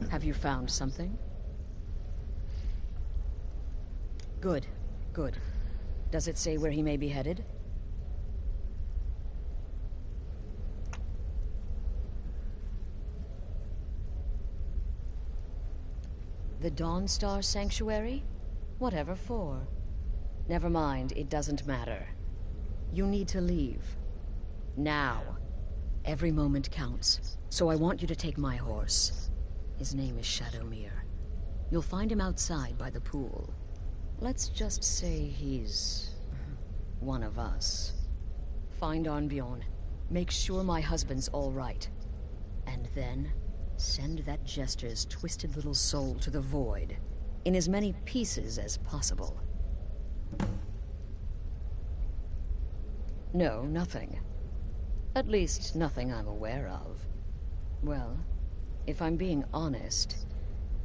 Have you found something? Good, good. Does it say where he may be headed? The Dawnstar Sanctuary? Whatever for. Never mind, it doesn't matter. You need to leave. Now. Every moment counts, so I want you to take my horse. His name is Shadowmere. You'll find him outside by the pool. Let's just say he's one of us. Find Arnbjorn. Make sure my husband's all right. And then send that jester's twisted little soul to the void, in as many pieces as possible. No, nothing. At least, nothing I'm aware of. Well, if I'm being honest,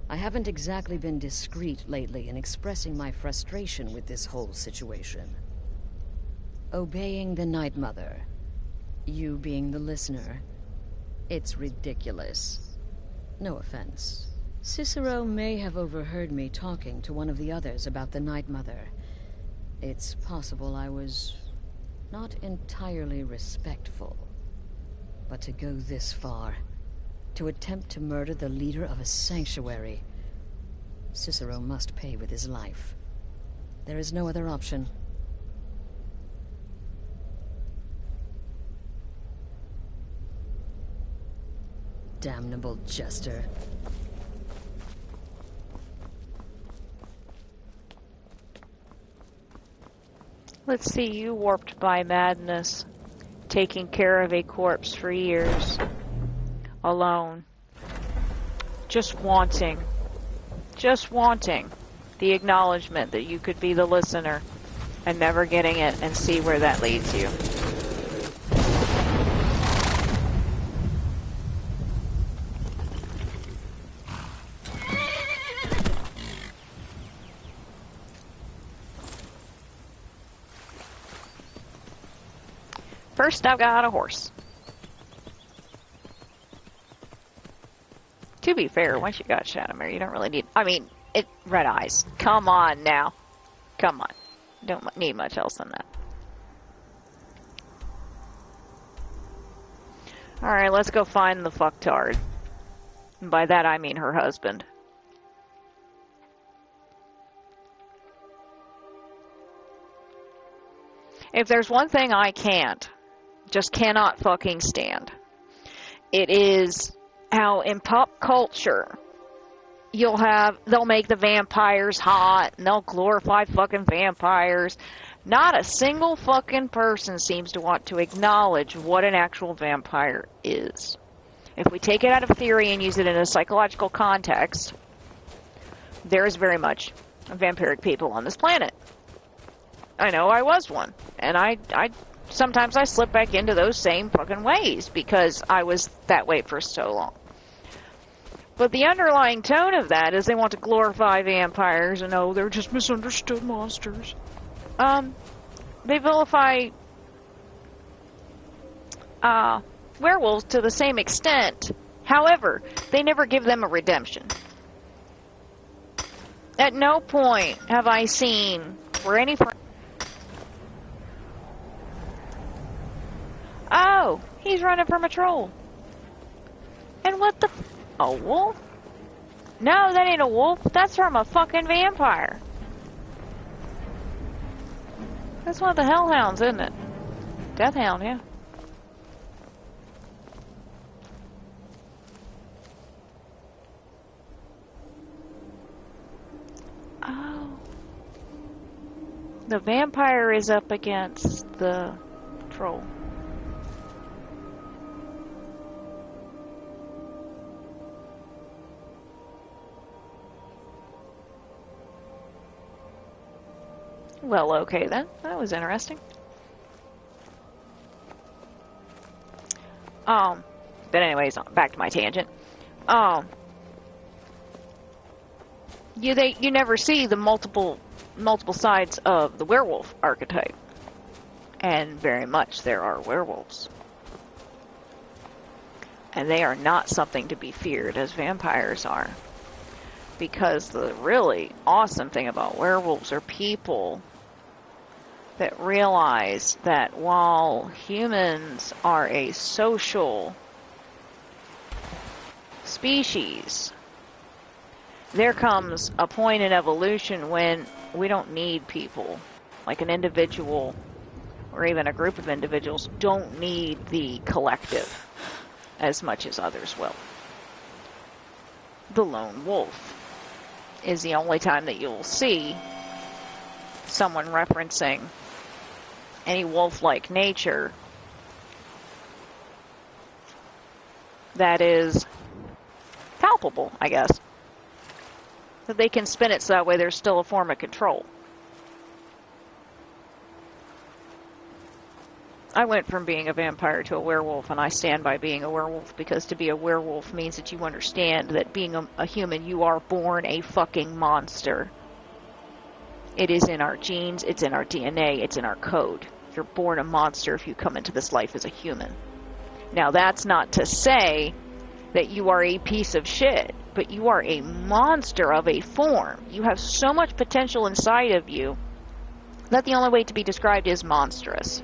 I haven't exactly been discreet lately in expressing my frustration with this whole situation. Obeying the Night Mother, you being the listener, it's ridiculous. No offense. Cicero may have overheard me talking to one of the others about the Night Mother. It's possible I was not entirely respectful. But to go this far, to attempt to murder the leader of a sanctuary, Cicero must pay with his life. There is no other option. Damnable jester. Let's see, you warped by madness, taking care of a corpse for years, alone, just wanting the acknowledgement that you could be the listener, and never getting it, and see where that leads you. First, I've got a horse. To be fair, once you got Shadowmere, you don't really need... I mean, red eyes. Come on now. Come on. Don't need much else than that. Alright, let's go find the fucktard. And by that, I mean her husband. If there's one thing I just cannot fucking stand, it is how in pop culture they'll make the vampires hot and they'll glorify fucking vampires. Not a single fucking person seems to want to acknowledge what an actual vampire is. If we take it out of theory and use it in a psychological context, there is very much vampiric people on this planet. I know I was one, and I sometimes I slip back into those same fucking ways because I was that way for so long. But the underlying tone of that is they want to glorify vampires and they're just misunderstood monsters. They vilify werewolves to the same extent. However, they never give them a redemption. At no point have I seen where any... Oh, he's running from a troll. And what the... A wolf? No, that ain't a wolf. That's from a fucking vampire. That's one of the hellhounds, isn't it? Deathhound, yeah. Oh. The vampire is up against the troll. Well, okay then. That was interesting. But anyways, back to my tangent. You never see the multiple sides of the werewolf archetype. And very much there are werewolves. And they are not something to be feared as vampires are. Because the really awesome thing about werewolves are people that realize that while humans are a social species, there comes a point in evolution when we don't need people. Like an individual, or even a group of individuals, don't need the collective as much as others will. The lone wolf is the only time that you'll see someone referencing any wolf-like nature that is palpable, I guess. That they can spin it so that way there's still a form of control. I went from being a vampire to a werewolf, and I stand by being a werewolf, because to be a werewolf means that you understand that being a human, you are born a fucking monster. It is in our genes, it's in our DNA, it's in our code. You're born a monster if you come into this life as a human. Now, that's not to say that you are a piece of shit, but you are a monster of a form. You have so much potential inside of you that the only way to be described is monstrous.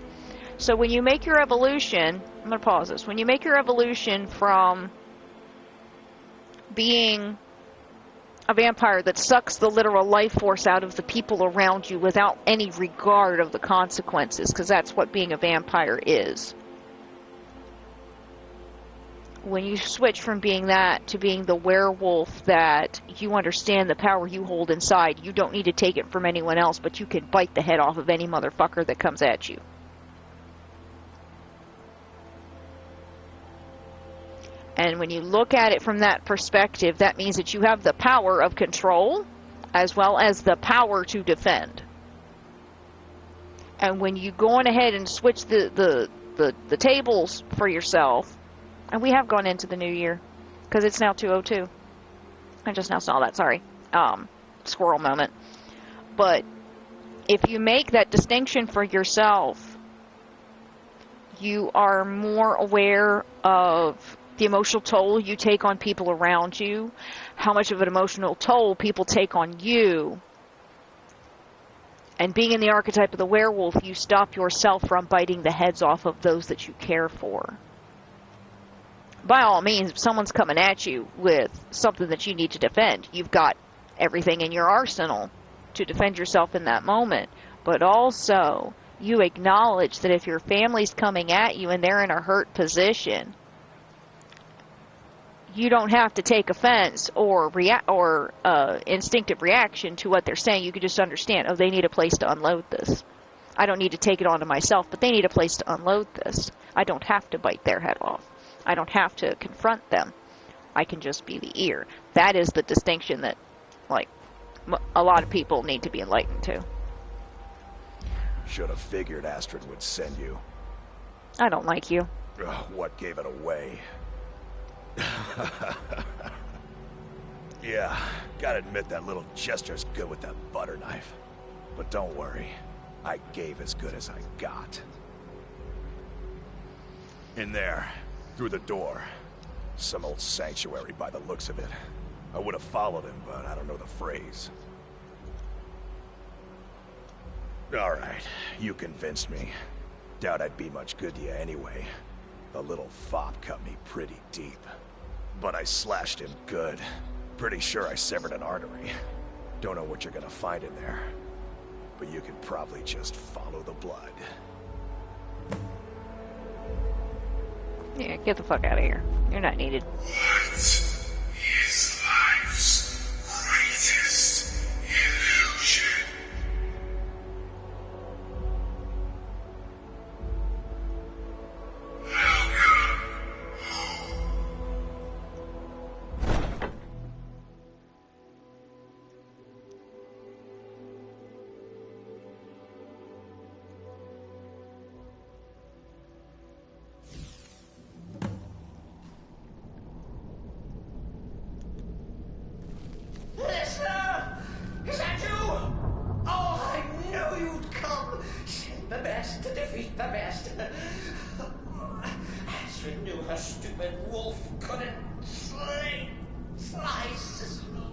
So when you make your evolution, I'm going to pause this, when you make your evolution from being a vampire that sucks the literal life force out of the people around you without any regard of the consequences, because that's what being a vampire is. When you switch from being that to being the werewolf that you understand the power you hold inside, you don't need to take it from anyone else, but you can bite the head off of any motherfucker that comes at you. And when you look at it from that perspective, that means that you have the power of control as well as the power to defend. And when you go on ahead and switch the tables for yourself, and we have gone into the new year, because it's now 2:02. I just now saw that, sorry. Squirrel moment. But if you make that distinction for yourself, you are more aware of the emotional toll you take on people around you, how much of an emotional toll people take on you. And being in the archetype of the werewolf, you stop yourself from biting the heads off of those that you care for. By all means, if someone's coming at you with something that you need to defend, you've got everything in your arsenal to defend yourself in that moment. But also, you acknowledge that if your family's coming at you and they're in a hurt position, you don't have to take offense or instinctive reaction to what they're saying. You can just understand, oh, they need a place to unload this. I don't need to take it onto myself, but they need a place to unload this. I don't have to bite their head off. I don't have to confront them. I can just be the ear. That is the distinction that, like, a lot of people need to be enlightened to. Should have figured Astrid would send you. I don't like you. What gave it away? Yeah, gotta admit that little gesture's good with that butter knife. But don't worry, I gave as good as I got. In there, through the door. Some old sanctuary by the looks of it. I would have followed him, but I don't know the phrase. Alright, you convinced me. Doubt I'd be much good to you anyway. The little fop cut me pretty deep. But I slashed him good. Pretty sure I severed an artery. Don't know what you're gonna find in there. But you can probably just follow the blood. Yeah, get the fuck out of here. You're not needed. What is life's greatest illusion? Welcome home. Listener! Is that you? Oh, I knew you'd come. Send the best to defeat the best. As Astrid knew her stupid wolf couldn't slice his load.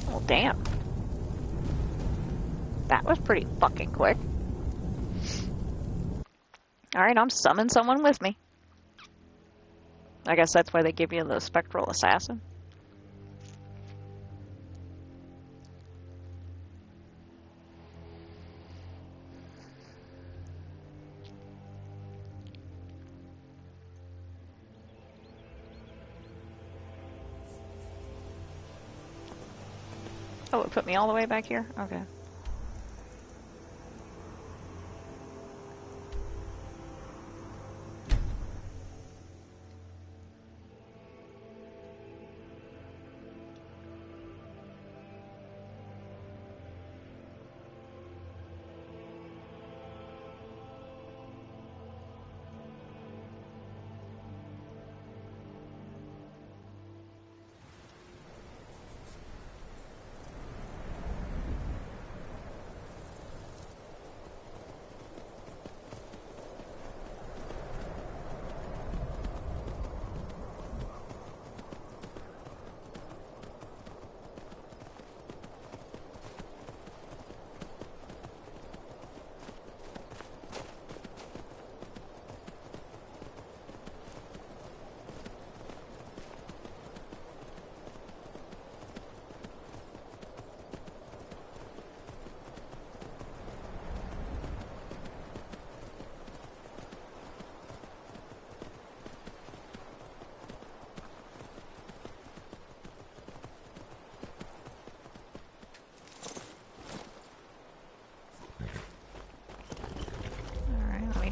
Well, damn. That was pretty fucking quick. Alright, I'm summoning someone with me. I guess that's why they give you the Spectral Assassin. Oh, it put me all the way back here? Okay.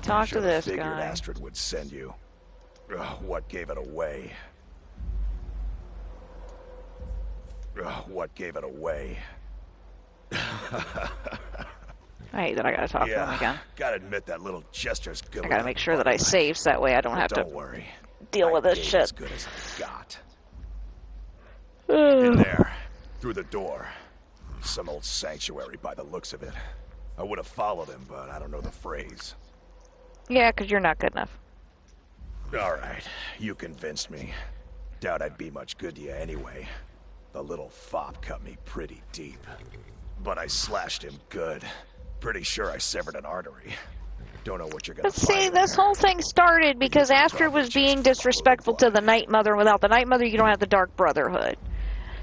Talk to this figured guy. Astrid would send you. Ugh, what gave it away? What gave it away? I hate that I gotta talk to him again. Gotta admit that little gesture's good. I gotta make sure that I save so that way I don't have to deal with this shit. As good as I got. In there, through the door. Some old sanctuary by the looks of it. I would have followed him, but I don't know the phrase. Yeah, because you're not good enough. Alright, you convinced me. Doubt I'd be much good to you anyway. The little fop cut me pretty deep. But I slashed him good. Pretty sure I severed an artery. Don't know what you're gonna find. See, this whole thing started because Astrid was being disrespectful to the Night Mother, and without the Night Mother you don't have the Dark Brotherhood.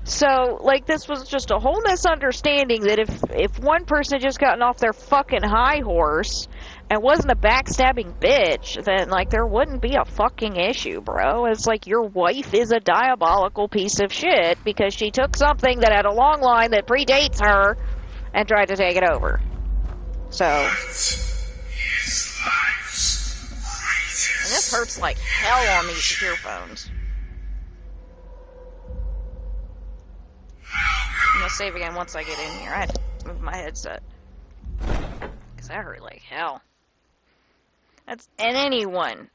So, like, this was just a whole misunderstanding that if one person had just gotten off their fucking high horse and wasn't a backstabbing bitch, then, like, there wouldn't be a fucking issue, bro. It's like your wife is a diabolical piece of shit because she took something that had a long line that predates her and tried to take it over. So... And this hurts like hell on these earphones. I'm gonna save again once I get in here. I had to move my headset. Because that hurt like hell. And anyone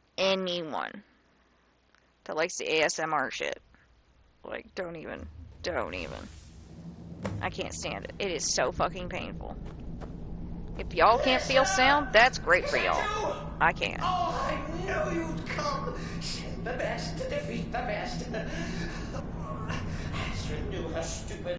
that likes the ASMR shit. Like, don't even. I can't stand it. It is so fucking painful. If y'all can't feel sound, that's great for y'all. I can't. Oh, I knew you'd come. Send the best to defeat the best.